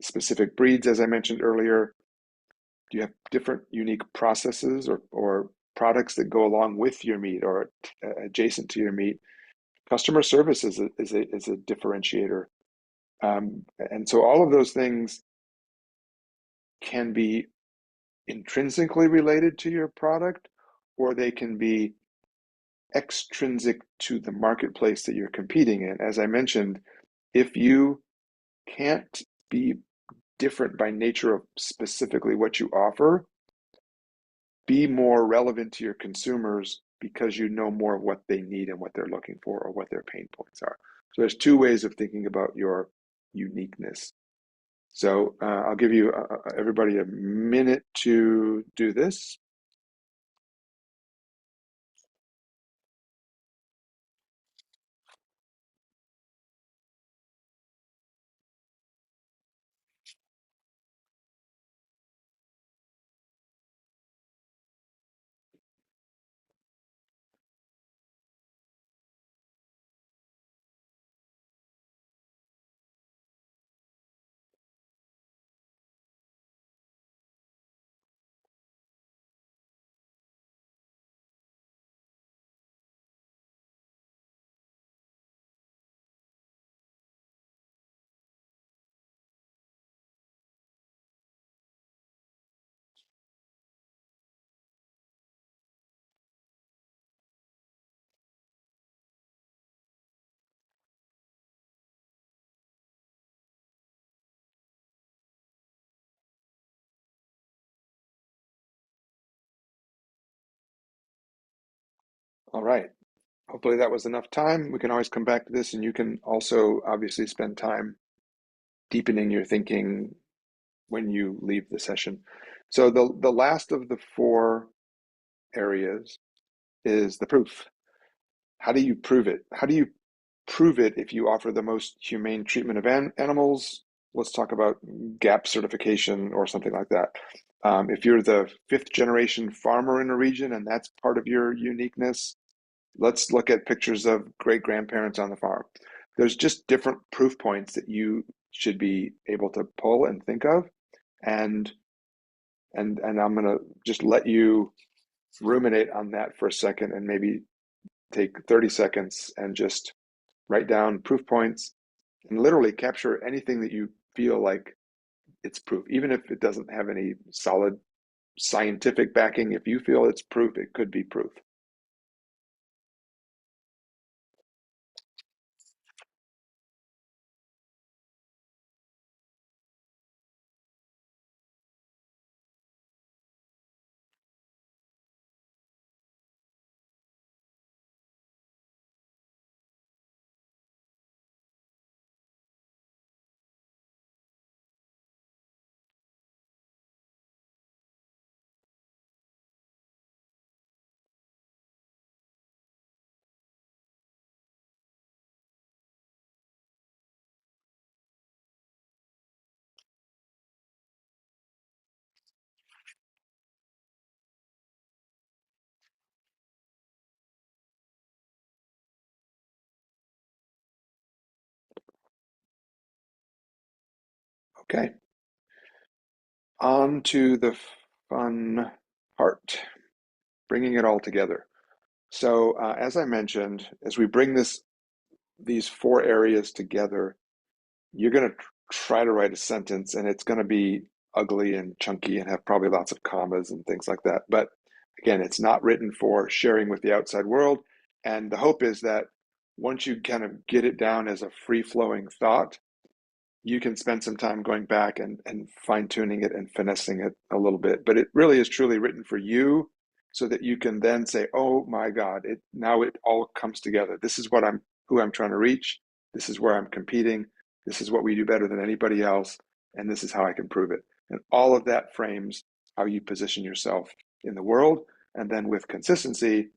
specific breeds, as I mentioned earlier? Do you have different unique processes or products that go along with your meat or adjacent to your meat? Customer service is a differentiator. And so all of those things can be intrinsically related to your product, or they can be extrinsic to the marketplace that you're competing in. As I mentioned, if you can't be different by nature of specifically what you offer, be more relevant to your consumers because you know more of what they need and what they're looking for or what their pain points are. So there's two ways of thinking about your uniqueness. So I'll give you everybody a minute to do this. All right. Hopefully that was enough time. We can always come back to this, and you can also obviously spend time deepening your thinking when you leave the session. So the last of the four areas is the proof. How do you prove it? How do you prove it if you offer the most humane treatment of animals? Let's talk about GAP certification or something like that. If you're the fifth generation farmer in a region and that's part of your uniqueness, let's look at pictures of great grandparents on the farm. There's just different proof points that you should be able to pull and think of. And I'm going to just let you ruminate on that for a second and maybe take 30 seconds and just write down proof points and literally capture anything that you feel like it's proof, even if it doesn't have any solid scientific backing. If you feel it's proof, it could be proof. Okay, on to the fun part, bringing it all together. So as I mentioned, as we bring these four areas together, you're going to try to write a sentence and it's going to be ugly and chunky and have probably lots of commas and things like that. But again, it's not written for sharing with the outside world. And the hope is that once you kind of get it down as a free-flowing thought, you can spend some time going back and fine-tuning it and finessing it a little bit. But it really is truly written for you so that you can then say, oh my God, now it all comes together. This is who I'm trying to reach. This is where I'm competing. This is what we do better than anybody else. And this is how I can prove it. And all of that frames how you position yourself in the world. And then with consistency,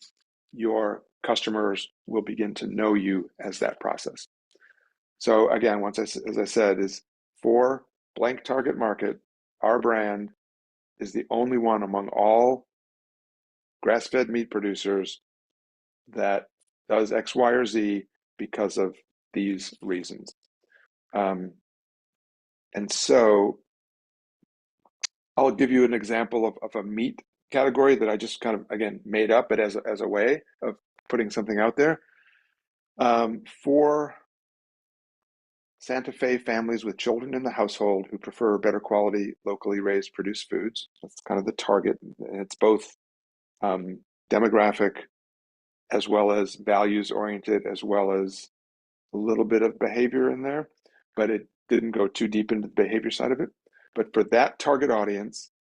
your customers will begin to know you as that process. So again, as I said, is for blank target market, our brand is the only one among all grass-fed meat producers that does X, Y, or Z because of these reasons. And so I'll give you an example of a meat category that I just kind of, again, made up, but as a way of putting something out there. For Santa Fe families with children in the household who prefer better quality, locally raised produced foods. That's kind of the target. And it's both demographic as well as values oriented, as well as a little bit of behavior in there, but it didn't go too deep into the behavior side of it. But for that target audience,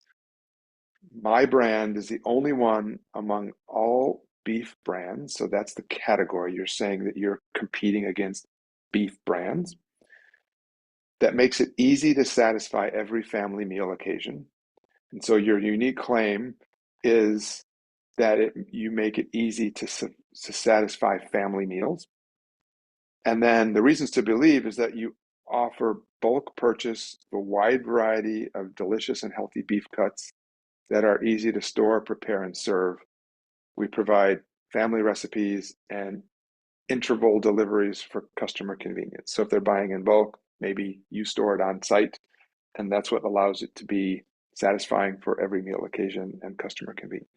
My brand is the only one among all beef brands, so that's the category. You're saying that you're competing against beef brands. That makes it easy to satisfy every family meal occasion. And so your unique claim is that you make it easy to satisfy family meals. And then the reasons to believe is that you offer bulk purchase of a wide variety of delicious and healthy beef cuts that are easy to store, prepare, and serve. We provide family recipes and interval deliveries for customer convenience. So if they're buying in bulk, maybe you store it on site, and that's what allows it to be satisfying for every meal occasion and customer convenience.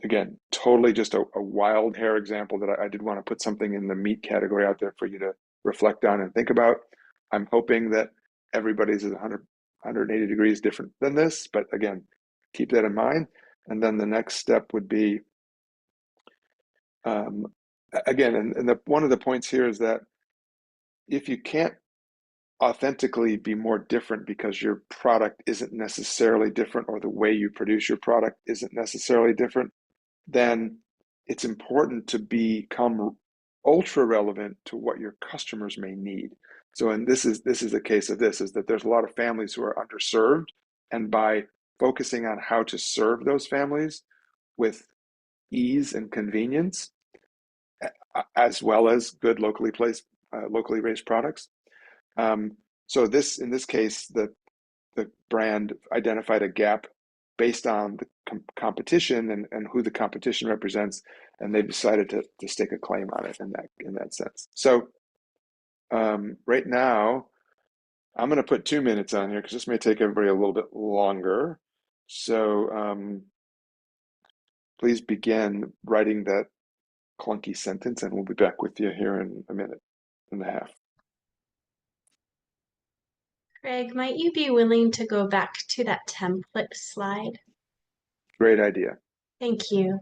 Again, totally just a wild hair example that I did want to put something in the meat category out there for you to reflect on and think about. I'm hoping that everybody's is 180 degrees different than this, but again, keep that in mind. And then the next step would be, again, and one of the points here is that if you can't authentically be more different because your product isn't necessarily different or the way you produce your product isn't necessarily different, then it's important to become ultra relevant to what your customers may need. So, and this is a case of this, is that there's a lot of families who are underserved, and by focusing on how to serve those families with ease and convenience, as well as good locally raised products. So in this case, the brand identified a gap based on the competition and who the competition represents, and they decided to stake a claim on it in that sense. So right now, I'm going to put 2 minutes on here because this may take everybody a little bit longer. So please begin writing that clunky sentence, and we'll be back with you here in a minute and a half. Craig, might you be willing to go back to that template slide? Great idea. Thank you.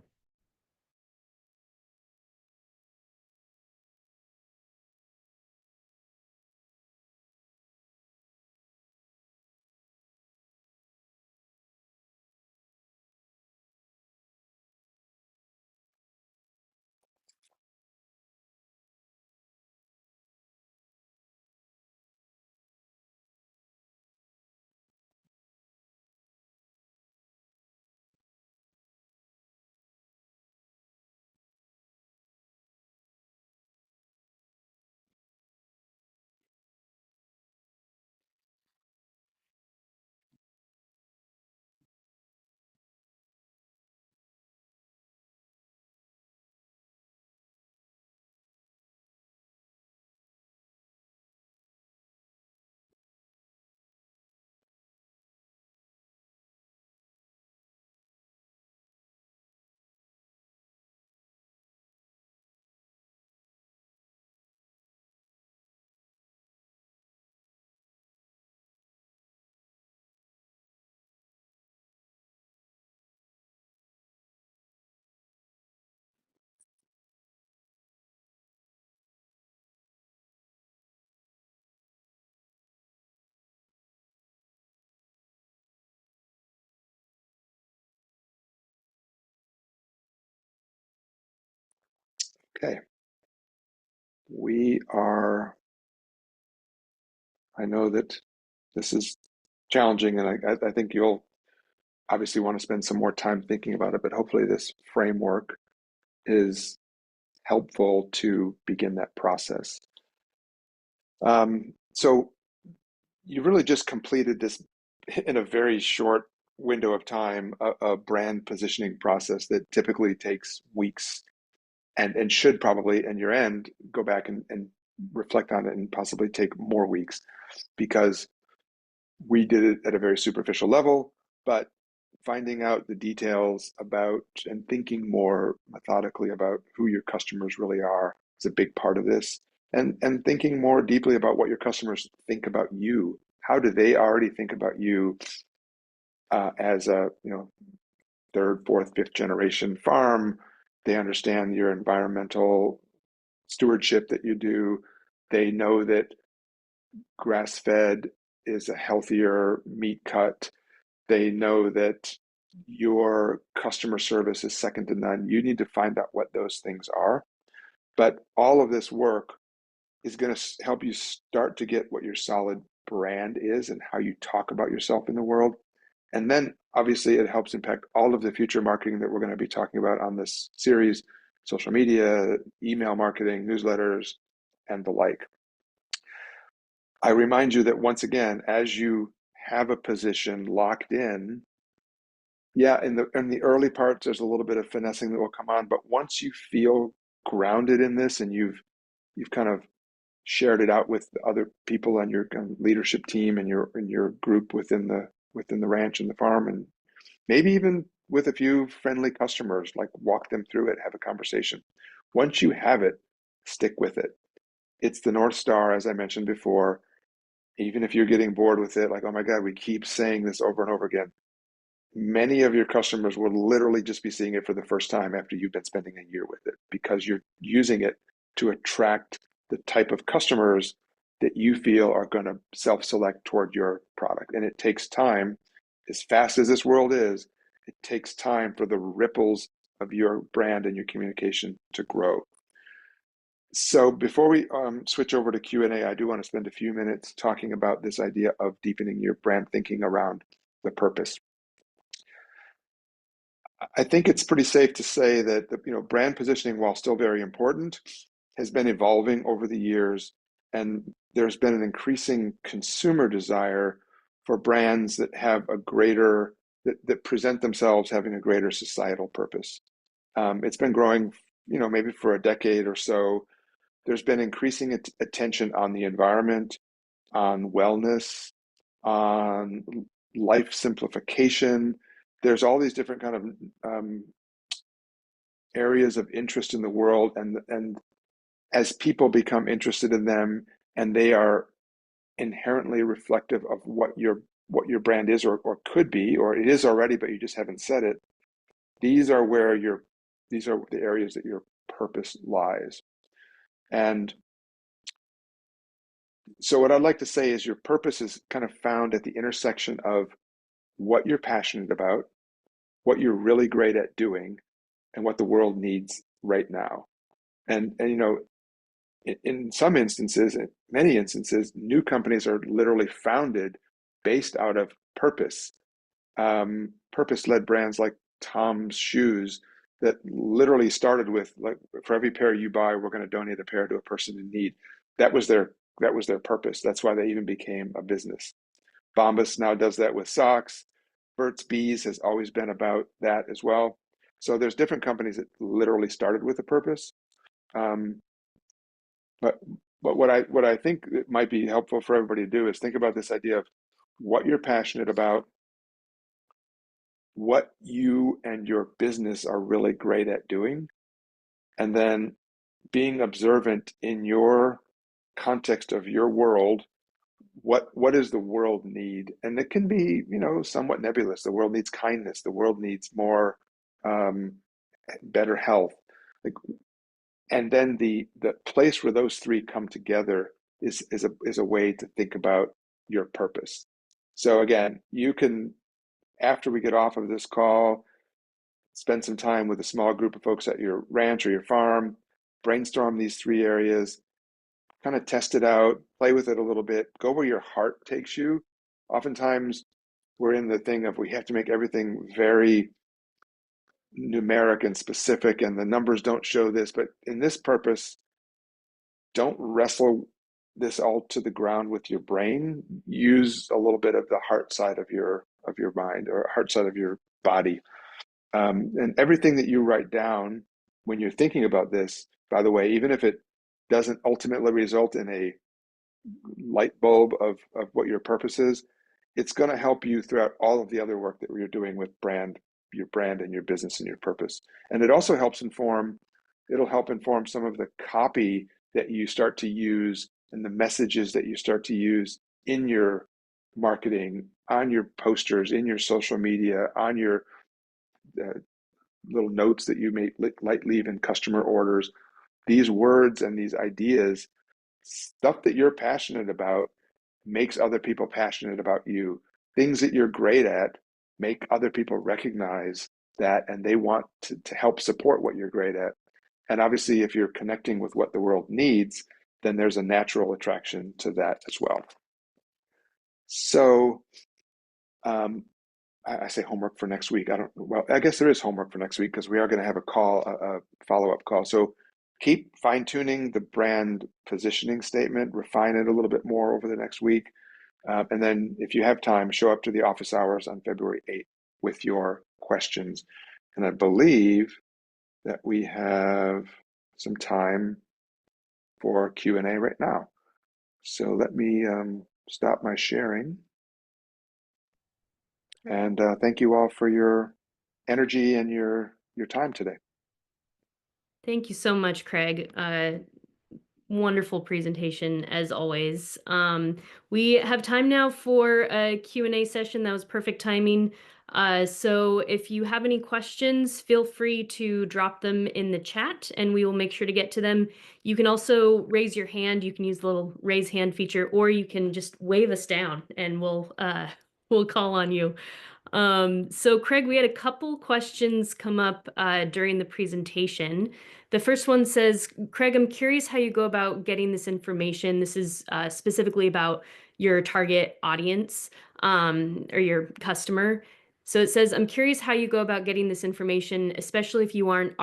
Okay. I know that this is challenging, and I think you'll obviously want to spend some more time thinking about it, but hopefully this framework is helpful to begin that process. So you really just completed this in a very short window of time, a brand positioning process that typically takes weeks and should probably, in your end, go back and reflect on it and possibly take more weeks, because we did it at a very superficial level, but finding out the details about and thinking more methodically about who your customers really are is a big part of this. And thinking more deeply about what your customers think about you. How do they already think about you as a third, fourth, fifth generation farm? They understand your environmental stewardship that you do. They know that grass-fed is a healthier meat cut. They know that your customer service is second to none. You need to find out what those things are. But all of this work is going to help you start to get what your solid brand is and how you talk about yourself in the world. And then obviously it helps impact all of the future marketing that we're going to be talking about on this series, social media, email marketing, newsletters, and the like. I remind you that once again, as you have a position locked in, yeah, in the early parts, there's a little bit of finessing that will come on, but once you feel grounded in this and you've kind of shared it out with the other people on your kind of leadership team and your group within the ranch and the farm, and maybe even with a few friendly customers, like walk them through it, have a conversation. Once you have it, stick with it. It's the North Star, as I mentioned before. Even if you're getting bored with it, like, oh my God, we keep saying this over and over again. Many of your customers will literally just be seeing it for the first time after you've been spending a year with it, because you're using it to attract the type of customers that you feel are going to self-select toward your product. And it takes time. As fast as this world is, it takes time for the ripples of your brand and your communication to grow. So before we switch over to Q&A, I do want to spend a few minutes talking about this idea of deepening your brand thinking around the purpose. I think it's pretty safe to say that brand positioning, while still very important, has been evolving over the years, and there's been an increasing consumer desire for brands that have a greater that present themselves having a greater societal purpose. It's been growing, maybe for a decade or so. There's been increasing attention on the environment, on wellness, on life simplification. There's all these different kind of areas of interest in the world, and as people become interested in them, and they are inherently reflective of what your brand is, or could be, or it is already, but you just haven't said it. These are the areas that your purpose lies. And so what I'd like to say is your purpose is kind of found at the intersection of what you're passionate about, what you're really great at doing, and what the world needs right now. And in some instances, in many instances, new companies are literally founded based out of purpose. Purpose-led brands like Tom's Shoes that literally started with, like, for every pair you buy, we're going to donate a pair to a person in need. That was their purpose. That's why they even became a business. Bombas now does that with socks. Burt's Bees has always been about that as well. So there's different companies that literally started with a purpose. But what I think it might be helpful for everybody to do is think about this idea of what you're passionate about, what you and your business are really great at doing, and then being observant in your context of your world. What does the world need? And it can be, somewhat nebulous. The world needs kindness. The world needs more, better health. Like, and then the place where those three come together is a way to think about your purpose. So again, you can, after we get off of this call, spend some time with a small group of folks at your ranch or your farm, brainstorm these three areas, kind of test it out, play with it a little bit, go where your heart takes you. Oftentimes we're in the thing of we have to make everything very numeric and specific, and the numbers don't show this, but in this purpose, don't wrestle this all to the ground with your brain. Use a little bit of the heart side of your mind, or heart side of your body. And everything that you write down when you're thinking about this, by the way, even if it doesn't ultimately result in a light bulb of what your purpose is, it's going to help you throughout all of the other work that you're doing with your brand and your business and your purpose. And it also helps it'll help inform some of the copy that you start to use and the messages that you start to use in your marketing, on your posters, in your social media, on your little notes that you may leave in customer orders. These words and these ideas, stuff that you're passionate about, makes other people passionate about you. Things that you're great at make other people recognize that, and they want to help support what you're great at. And obviously, if you're connecting with what the world needs, then there's a natural attraction to that as well. So I say homework for next week. Well, I guess there is homework for next week because we are going to have a follow-up call. So keep fine-tuning the brand positioning statement, refine it a little bit more over the next week. And then if you have time, show up to the office hours on February 8th with your questions. And I believe that we have some time for Q&A right now. So let me stop my sharing. And thank you all for your energy and your time today. Thank you so much, Craig. Wonderful presentation as always. We have time now for a Q&A session. That was perfect timing. So if you have any questions, feel free to drop them in the chat and we will make sure to get to them. You can also raise your hand. You can use the little raise hand feature, or you can just wave us down and we'll call on you. So Craig, we had a couple questions come up during the presentation. The first one says, Craig, I'm curious how you go about getting this information. This is specifically about your target audience or your customer. So it says, I'm curious how you go about getting this information, especially if you aren't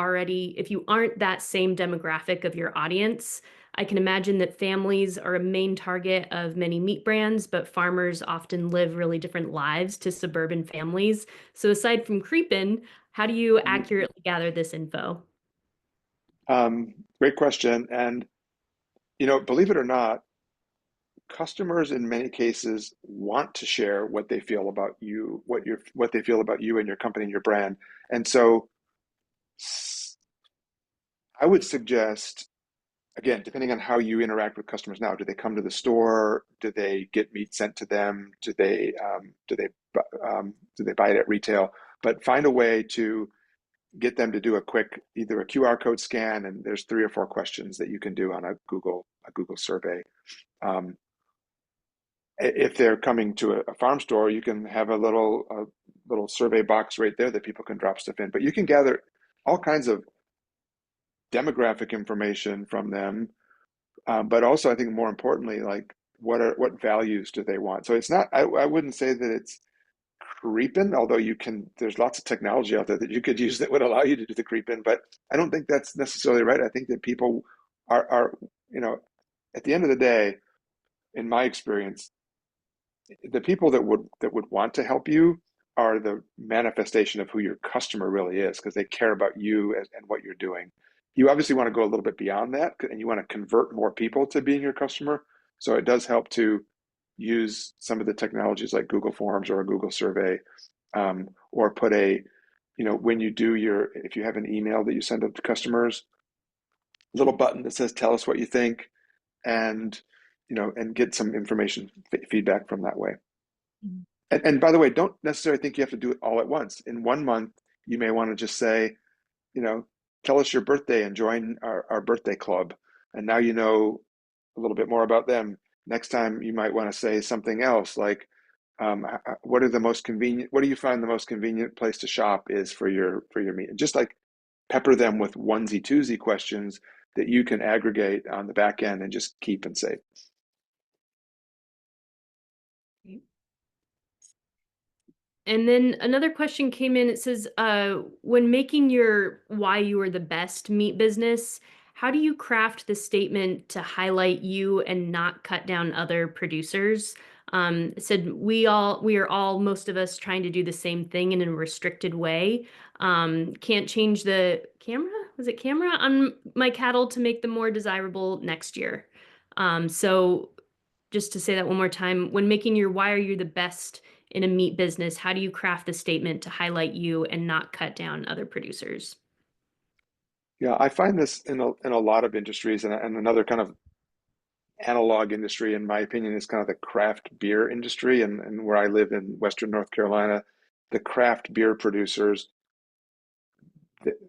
that same demographic of your audience. I can imagine that families are a main target of many meat brands, but farmers often live really different lives to suburban families. So aside from creepin', how do you accurately gather this info? Great question. And, believe it or not, customers in many cases want to share what they feel about you, what they feel about you and your company and your brand. And so I would suggest, again, depending on how you interact with customers now, do they come to the store? Do they get meat sent to them? Do they buy it at retail? But find a way to get them to do either a QR code scan, and there's 3 or 4 questions that you can do on a Google survey. If they're coming to a farm store, you can have a little survey box right there that people can drop stuff in. But you can gather all kinds of demographic information from them, but also I think more importantly, like what values do they want? So it's not. I wouldn't say that it's creeping, although there's lots of technology out there that you could use that would allow you to do the creeping, but I don't think that's necessarily right. I think that people are at the end of the day, in my experience, the people that would want to help you are the manifestation of who your customer really is, because they care about you and what you're doing. You obviously want to go a little bit beyond that, and you want to convert more people to being your customer. So it does help to use some of the technologies like Google Forms or a Google survey, or put when you do if you have an email that you send out to customers, little button that says, tell us what you think, and get some information feedback from that way. Mm-hmm. And by the way, don't necessarily think you have to do it all at once. In 1 month, you may want to just say, tell us your birthday and join our birthday club. And now you know a little bit more about them. Next time you might want to say something else like, what do you find the most convenient place to shop is for your meat? And just like pepper them with onesie twosie questions that you can aggregate on the back end and just keep and save. And then another question came in. It says, when making your why you are the best meat business, how do you craft the statement to highlight you and not cut down other producers? It said, most of us trying to do the same thing in a restricted way. Can't change the camera? Was it camera on my cattle to make them more desirable next year? So just to say that one more time, when making your why are you the best in a meat business, how do you craft the statement to highlight you and not cut down other producers? Yeah, I find this in a lot of industries, and another kind of analog industry, in my opinion, is kind of the craft beer industry. And where I live in Western North Carolina, the craft beer producers,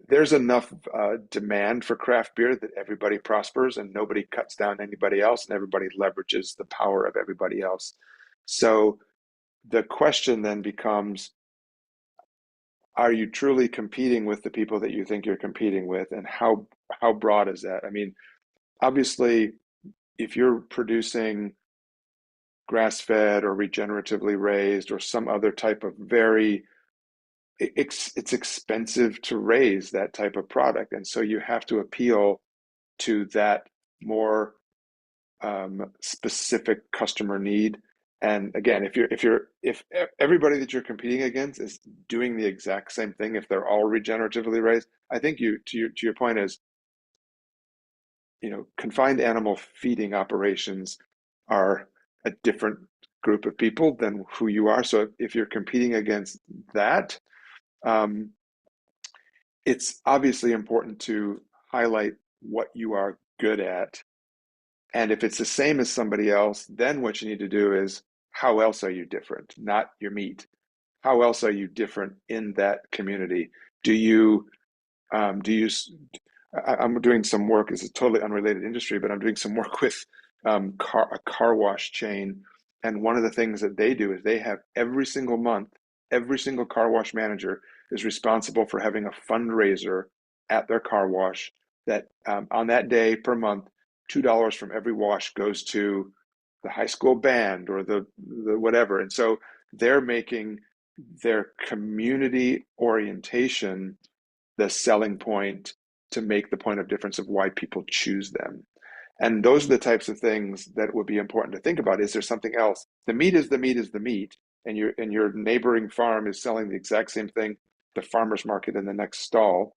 there's enough demand for craft beer that everybody prospers and nobody cuts down anybody else, and everybody leverages the power of everybody else. So the question then becomes, are you truly competing with the people that you think you're competing with, and how broad is that? I mean, obviously, if you're producing grass-fed or regeneratively raised or some other type of it's expensive to raise that type of product, and so you have to appeal to that more specific customer need. And again, if everybody that you're competing against is doing the exact same thing, if they're all regeneratively raised, I think to your point is, confined animal feeding operations are a different group of people than who you are. So if you're competing against that, it's obviously important to highlight what you are good at. And if it's the same as somebody else, then what you need to do is, how else are you different? Not your meat. How else are you different in that community? Do you I'm doing some work, it's a totally unrelated industry, but I'm doing some work with a car wash chain. And one of the things that they do is they have every single month, every single car wash manager is responsible for having a fundraiser at their car wash that on that day per month, $2 from every wash goes to the high school band or the whatever. And so they're making their community orientation the selling point to make the point of difference of why people choose them. And those are the types of things that would be important to think about. Is there something else? The meat is the meat is the meat, and your neighboring farm is selling the exact same thing, the farmer's market in the next stall.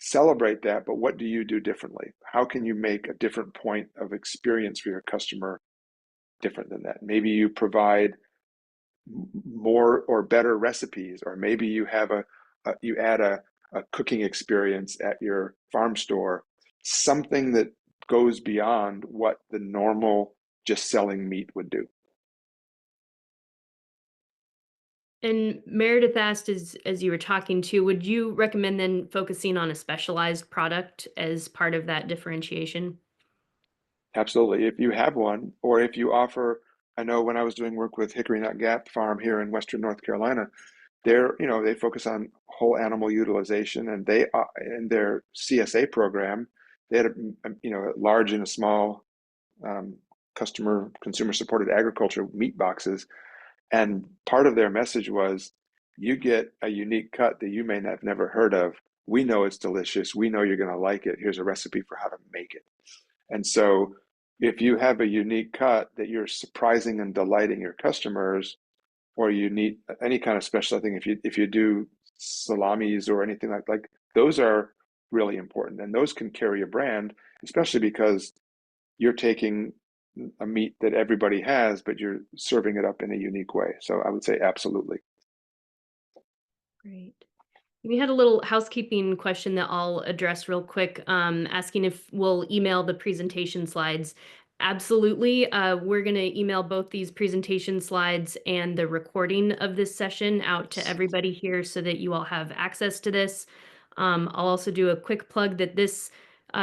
Celebrate that, but what do you do differently? How can you make a different point of experience for your customer different than that? Maybe you provide more or better recipes, or maybe you have you add a cooking experience at your farm store, something that goes beyond what the normal just selling meat would do. And Meredith asked, as you were talking to, would you recommend then focusing on a specialized product as part of that differentiation? Absolutely. If you have one, or if you offer, I know when I was doing work with Hickory Nut Gap Farm here in Western North Carolina, they focus on whole animal utilization, and they in their CSA program, they had a large and a small consumer supported agriculture meat boxes, and part of their message was, you get a unique cut that you may have never heard of. We know it's delicious. We know you're going to like it. Here's a recipe for how to make it. And so if you have a unique cut that you're surprising and delighting your customers, or you need any kind of special thing, if you do salamis or anything like those are really important, and those can carry a brand, especially because you're taking a meat that everybody has, but you're serving it up in a unique way. So I would say absolutely. Great. We had a little housekeeping question that I'll address real quick, asking if we'll email the presentation slides. Absolutely. We're going to email both these presentation slides and the recording of this session out to everybody here so that you all have access to this. I'll also do a quick plug that this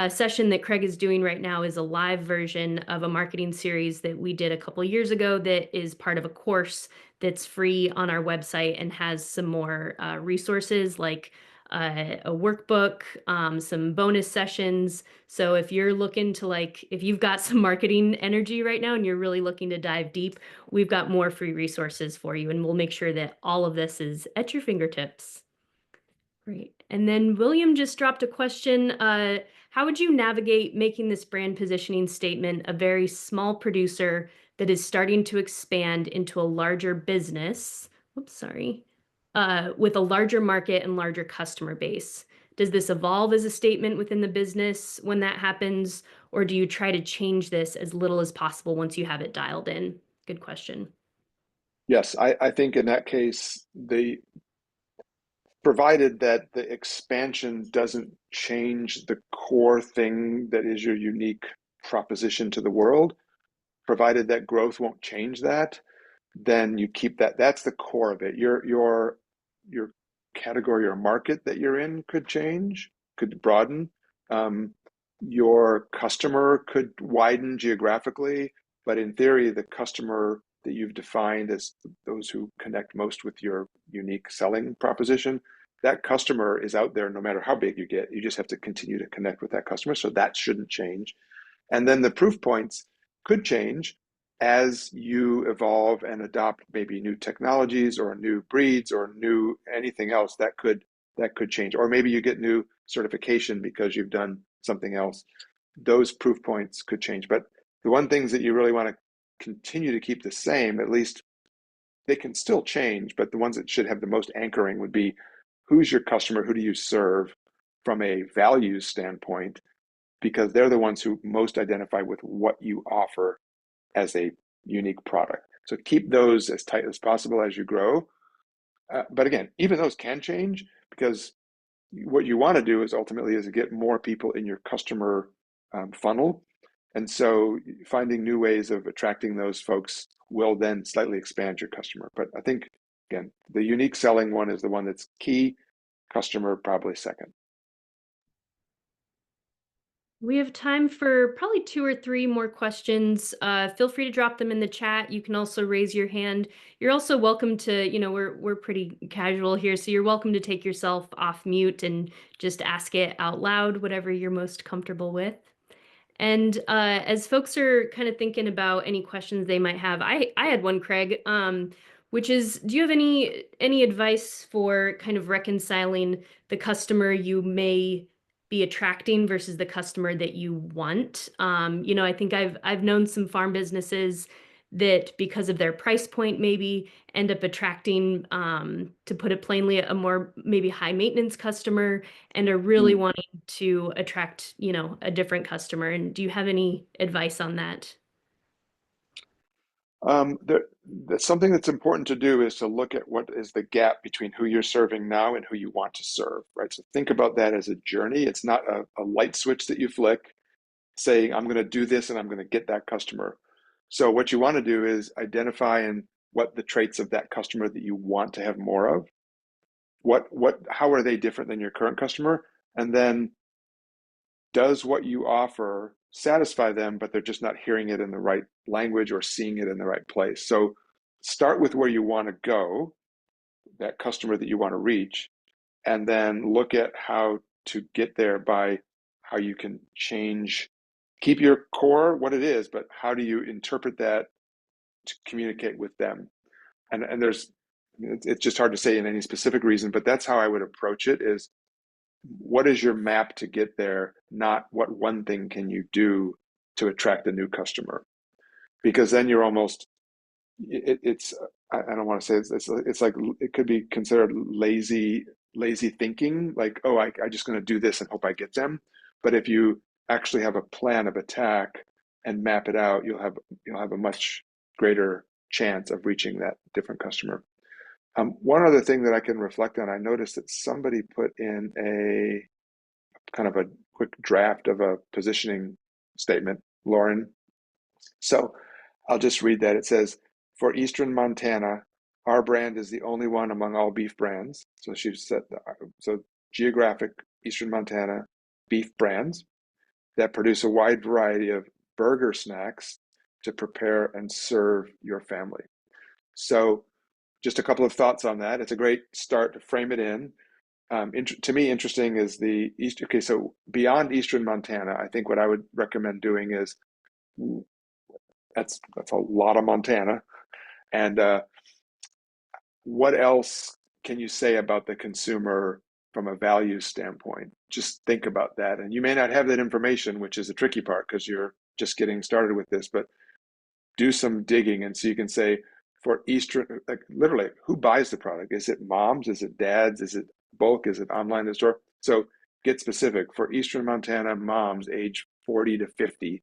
session that Craig is doing right now is a live version of a marketing series that we did a couple years ago that is part of a course that's free on our website and has some more resources like a workbook, some bonus sessions. So if you're looking to if you've got some marketing energy right now and you're really looking to dive deep, we've got more free resources for you, and we'll make sure that all of this is at your fingertips. Great. And then William just dropped a question. How would you navigate making this brand positioning statement a very small producer that is starting to expand into a larger business? Oops, sorry. With a larger market and larger customer base. Does this evolve as a statement within the business when that happens, or do you try to change this as little as possible once you have it dialed in? Good question. Yes, I think in that case, provided that the expansion doesn't change the core thing that is your unique proposition to the world, provided that growth won't change that, then you keep that. That's the core of it. Your category or market that you're in could change, could broaden. Your customer could widen geographically, but in theory, the customer that you've defined as those who connect most with your unique selling proposition that customer is out there no matter how big you get. You just have to continue to connect with that customer. So that shouldn't change. And then the proof points could change as you evolve and adopt maybe new technologies or new breeds or new anything else that could change. Or maybe you get new certification because you've done something else. Those proof points could change. But the one things that you really want to continue to keep the same, at least they can still change, but the ones that should have the most anchoring would be who's your customer, who do you serve from a values standpoint, because they're the ones who most identify with what you offer as a unique product. So keep those as tight as possible as you grow. But again, even those can change, because what you want to do is ultimately get more people in your customer funnel. And so finding new ways of attracting those folks will then slightly expand your customer. But I think, again, the unique selling one is the one that's key, customer probably second. We have time for probably 2 or 3 more questions. Feel free to drop them in the chat. You can also raise your hand. You're also welcome to, we're pretty casual here, so you're welcome to take yourself off mute and just ask it out loud, whatever you're most comfortable with. And as folks are kind of thinking about any questions they might have, I had one, Craig, which is, do you have any advice for kind of reconciling the customer you may be attracting versus the customer that you want? I think I've known some farm businesses that, because of their price point, maybe end up attracting, to put it plainly, a more maybe high maintenance customer, and are really wanting to attract, a different customer. And do you have any advice on that? Something that's important to do is to look at what is the gap between who you're serving now and who you want to serve, right? So think about that as a journey. It's not a light switch that you flick saying, I'm going to do this and I'm going to get that customer. So what you want to do is identify and what the traits of that customer that you want to have more of. How are they different than your current customer? And then does what you offer satisfy them, but they're just not hearing it in the right language or seeing it in the right place? So start with where you want to go, that customer that you want to reach, and then look at how to get there by how you can change, keep your core what it is, but how do you interpret that to communicate with them? And it's just hard to say in any specific reason, but that's how I would approach it, is what is your map to get there, not what one thing can you do to attract a new customer. Because then you're almost, it's I don't want to say it's like, it could be considered lazy thinking, like, oh, I just going to do this and hope I get them. But if you actually have a plan of attack and map it out, you'll have a much greater chance of reaching that different customer. One other thing that I can reflect on, I noticed that somebody put in a kind of a quick draft of a positioning statement, Lauren. So I'll just read that. It says, for Eastern Montana, our brand is the only one among all beef brands. So she said, so geographic Eastern Montana beef brands that produce a wide variety of burger snacks to prepare and serve your family. So just a couple of thoughts on that. It's a great start to frame it in. To me, interesting is the East. Okay, so beyond Eastern Montana, I think what I would recommend doing is, that's a lot of Montana, and what else can you say about the consumer from a value standpoint? Just think about that, and you may not have that information, which is the tricky part because you're just getting started with this. But do some digging, and so you can say, for Eastern, like literally, who buys the product? Is it moms? Is it dads? Is it bulk? Is it online in the store? So get specific. For Eastern Montana moms age 40 to 50,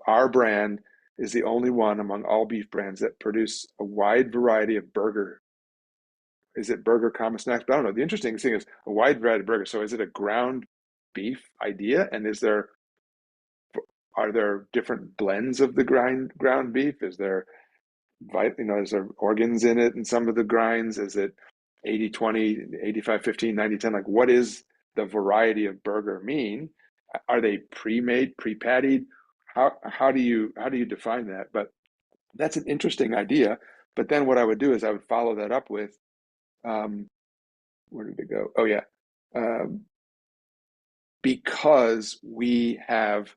our brand is the only one among all beef brands that produce a wide variety of burger. Is it burger, comma, snacks? But I don't know. The interesting thing is a wide variety of burgers. So is it a ground beef idea? And are there different blends of the ground beef? Is there is there organs in it in some of the grinds? Is it 80-20, 85-15, 90-10? Like, what is the variety of burger mean? Are they pre-made, pre-pattied? How do you define that? But that's an interesting idea. But then what I would do is I would follow that up with, where did it go? Oh yeah. Um, because we have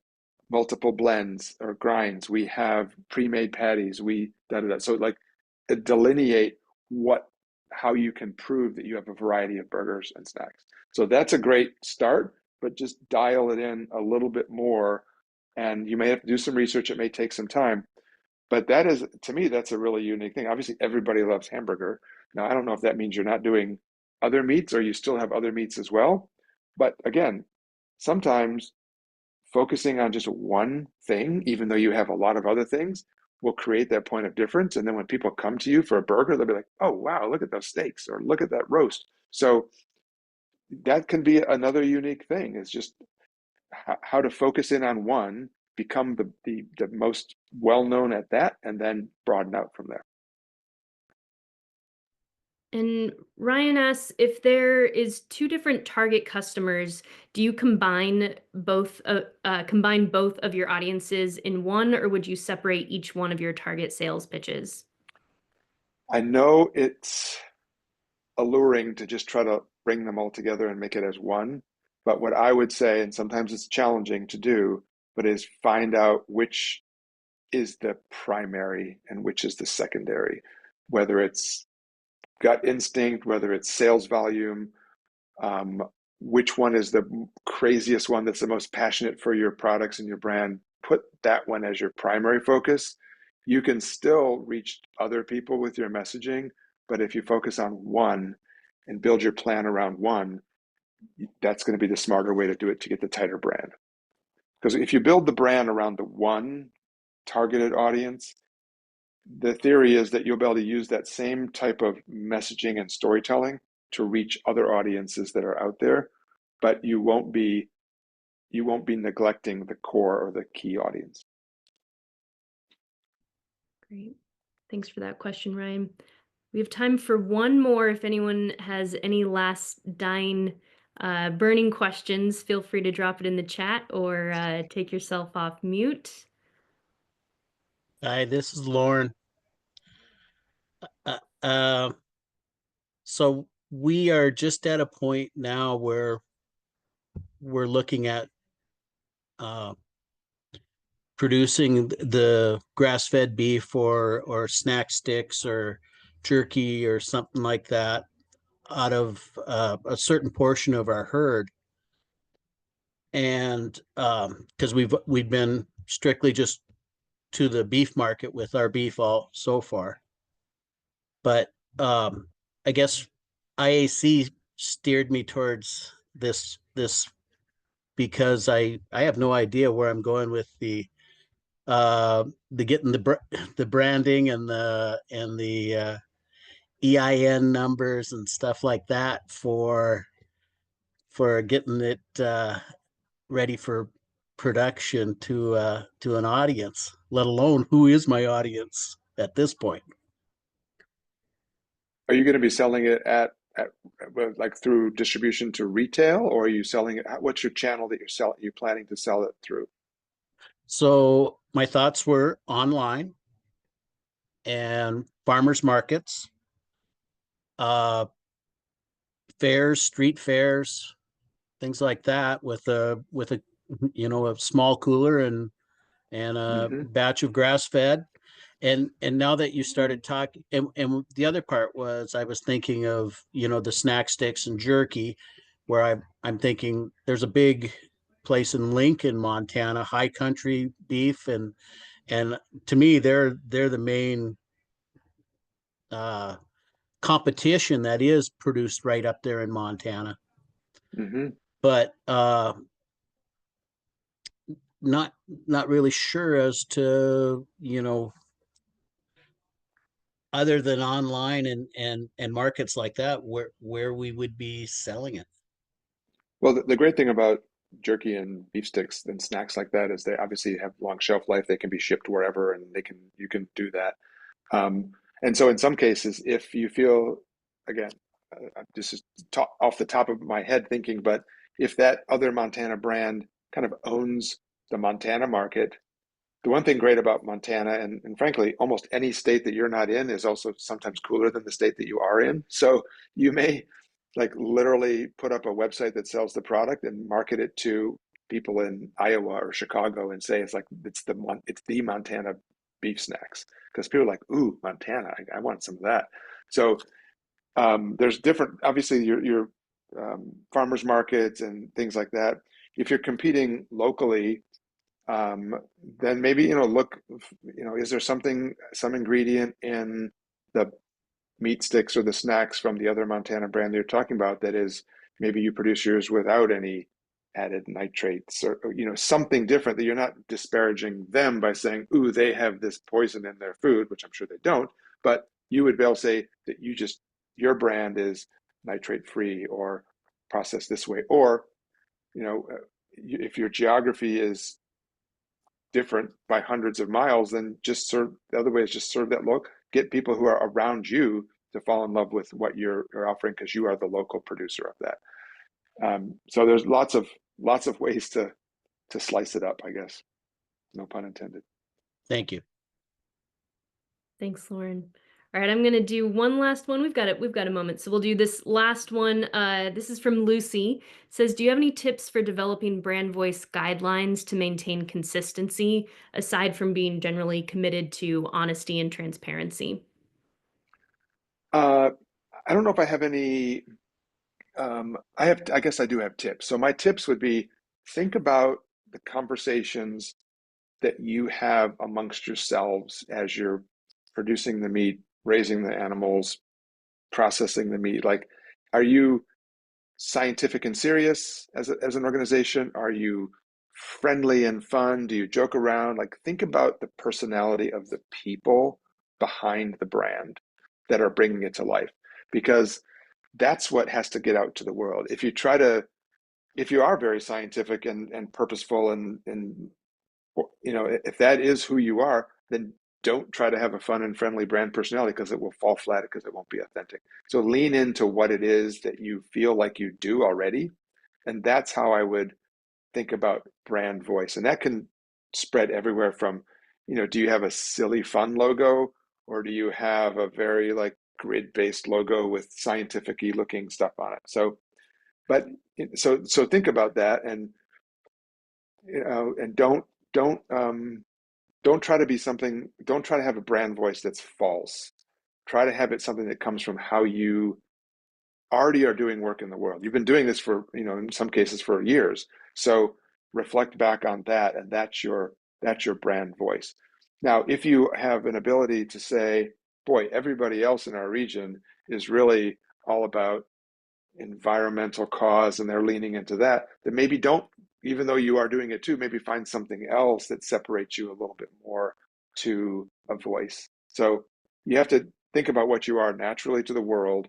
multiple blends or grinds, we have pre-made patties, we da da da. So like delineate how you can prove that you have a variety of burgers and snacks. So that's a great start, but just dial it in a little bit more. And you may have to do some research. It may take some time, but that is, to me, that's a really unique thing. Obviously, everybody loves hamburger. Now, I don't know if that means you're not doing other meats or you still have other meats as well. But again, sometimes focusing on just one thing, even though you have a lot of other things, will create that point of difference. And then when people come to you for a burger, they'll be like, oh, wow, look at those steaks or look at that roast. So that can be another unique thing, is just how to focus in on one, become the most well-known at that, and then broaden out from there. And Ryan asks, if there is two different target customers, do you combine both of your audiences in one, or would you separate each one of your target sales pitches? I know it's alluring to just try to bring them all together and make it as one, but what I would say, and sometimes it's challenging to do, but is find out which is the primary and which is the secondary, whether it's gut instinct, whether it's sales volume, um, which one is the craziest one that's the most passionate for your products and your brand. Put that one as your primary focus. You can still reach other people with your messaging, but if you focus on one and build your plan around one, that's going to be the smarter way to do it to get the tighter brand. Because if you build the brand around the one targeted audience, the theory is that you'll be able to use that same type of messaging and storytelling to reach other audiences that are out there, but you won't be neglecting the core or the key audience. Great. Thanks for that question, Ryan. We have time for one more. If anyone has any last dying, burning questions, feel free to drop it in the chat or take yourself off mute. Hi, this is Lauren. Uh, uh, so we are just at a point now where we're looking at producing the grass-fed beef or snack sticks or jerky or something like that out of a certain portion of our herd. And because we've been strictly just to the beef market with our beef all so far. But I guess IAC steered me towards this because I have no idea where I'm going with the getting the branding and the EIN numbers and stuff like that for getting it ready for production to an audience, let alone who is my audience at this point. Are you going to be selling it at like through distribution to retail, or are you selling it? What's your channel that you're planning to sell it through? So my thoughts were online and farmers markets, fairs, street fairs, things like that, with a a small cooler and a batch of grass fed. And now that you started talking, and the other part was I was thinking of the snack sticks and jerky, where I'm thinking there's a big place in Lincoln, Montana, high country beef, and to me they're the main competition that is produced right up there in Montana. But not really sure as to other than online and markets like that where we would be selling it. Well, the great thing about jerky and beef sticks and snacks like that is they obviously have long shelf life. They can be shipped wherever, and you can do that. And so in some cases, if you feel, again, this is off the top of my head thinking, but if that other Montana brand kind of owns the Montana market, the one thing great about Montana, and frankly, almost any state that you're not in, is also sometimes cooler than the state that you are in. So you may like literally put up a website that sells the product and market it to people in Iowa or Chicago and say it's the Montana beef snacks, because people are like, ooh, Montana, I want some of that. So there's different, obviously your farmers markets and things like that. If you're competing locally, then maybe, look, is there some ingredient in the meat sticks or the snacks from the other Montana brand that you're talking about that is, maybe you produce yours without any added nitrates, or something different, that you're not disparaging them by saying, ooh, they have this poison in their food, which I'm sure they don't, but you would be able to say that your brand is nitrate free or processed this way. Or if your geography is different by hundreds of miles, then the other way is just serve that local, get people who are around you to fall in love with what you're offering, because you are the local producer of that. So there's lots of ways to slice it up, I guess. No pun intended. Thank you. Thanks, Lauren. All right, I'm gonna do one last one. We've got a moment, so we'll do this last one. This is from Lucy. It says, do you have any tips for developing brand voice guidelines to maintain consistency, aside from being generally committed to honesty and transparency? I don't know if I have any. I guess I do have tips. So my tips would be, think about the conversations that you have amongst yourselves as you're producing the meat, raising the animals, processing the meat. Like, are you scientific and serious as an organization? Are you friendly and fun? Do you joke around? Like, think about the personality of the people behind the brand that are bringing it to life, because that's what has to get out to the world. If you are very scientific and purposeful and if that is who you are, then don't try to have a fun and friendly brand personality, because it will fall flat, because it won't be authentic. So lean into what it is that you feel like you do already. And that's how I would think about brand voice. And that can spread everywhere from, do you have a silly fun logo, or do you have a very like grid-based logo with scientific-y looking stuff on it? So think about that, and and don't try to have a brand voice that's false. Try to have it something that comes from how you already are doing work in the world. You've been doing this for, in some cases for years. So reflect back on that, and that's your brand voice. Now, if you have an ability to say, boy, everybody else in our region is really all about environmental cause and they're leaning into that, then maybe don't, even though you are doing it too, maybe find something else that separates you a little bit more to a voice. So you have to think about what you are naturally to the world,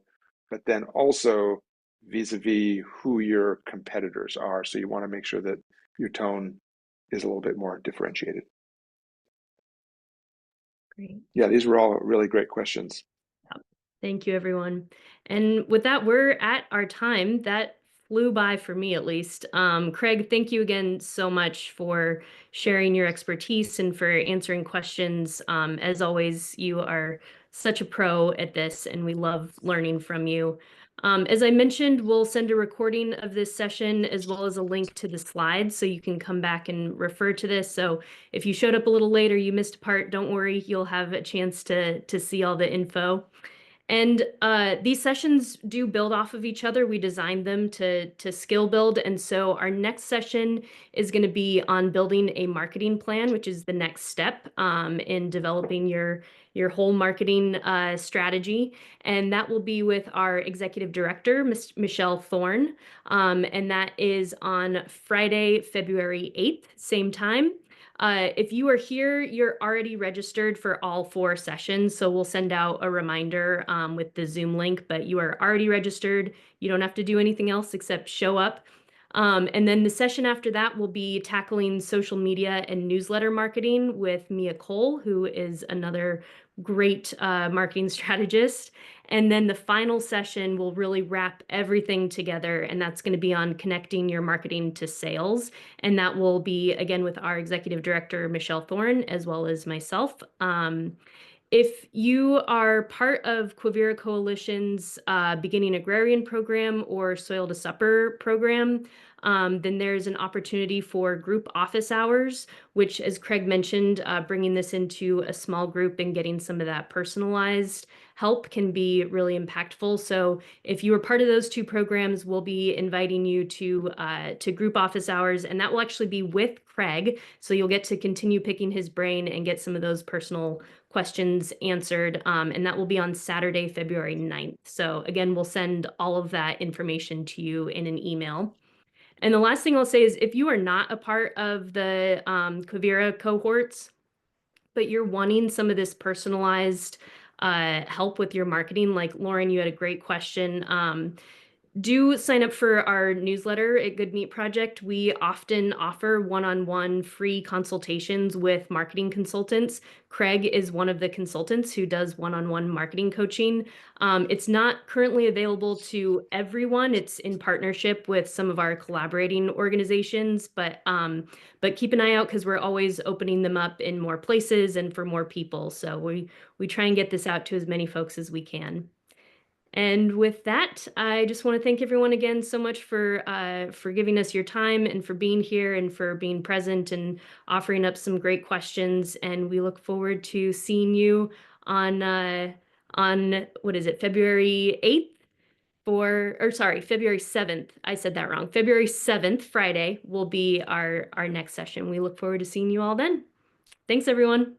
but then also vis-a-vis who your competitors are. So you want to make sure that your tone is a little bit more differentiated. Great. Yeah, these were all really great questions. Thank you, everyone. And with that, we're at our time. That flew by for me, at least. Craig, thank you again so much for sharing your expertise and for answering questions. As always, you are such a pro at this, and we love learning from you. As I mentioned, we'll send a recording of this session as well as a link to the slides, so you can come back and refer to this. So if you showed up a little later, you missed a part, don't worry, you'll have a chance to see all the info. And these sessions do build off of each other. We designed them to skill build. And so our next session is going to be on building a marketing plan, which is the next step in developing your whole marketing strategy. And that will be with our executive director, Michelle Thorne. And that is on Friday, February 8th, same time. If you are here, you're already registered for all 4 sessions, so we'll send out a reminder with the Zoom link, but you are already registered. You don't have to do anything else except show up. And then the session after that will be tackling social media and newsletter marketing with Mia Cole, who is another great marketing strategist. And then the final session will really wrap everything together, and that's going to be on connecting your marketing to sales. And that will be, again, with our executive director, Michelle Thorne, as well as myself. If you are part of Quivira Coalition's Beginning Agrarian program or Soil to Supper program, then there's an opportunity for group office hours, which, as Craig mentioned, bringing this into a small group and getting some of that personalized help can be really impactful. So if you are part of those two programs, we'll be inviting you to group office hours, and that will actually be with Craig. So you'll get to continue picking his brain and get some of those personal questions answered. And that will be on Saturday, February 9th. So again, we'll send all of that information to you in an email. And the last thing I'll say is if you are not a part of the Quivira cohorts, but you're wanting some of this personalized help with your marketing, like Lauren, you had a great question. Do sign up for our newsletter at Good Meat Project. We often offer one-on-one free consultations with marketing consultants. Craig is one of the consultants who does one-on-one marketing coaching. It's not currently available to everyone. It's in partnership with some of our collaborating organizations, but keep an eye out because we're always opening them up in more places and for more people. So we try and get this out to as many folks as we can. And with that, I just want to thank everyone again so much for giving us your time and for being here and for being present and offering up some great questions. And we look forward to seeing you on what is it, February 8th February 7th. I said that wrong. February 7th, Friday, will be our next session. We look forward to seeing you all then. Thanks, everyone.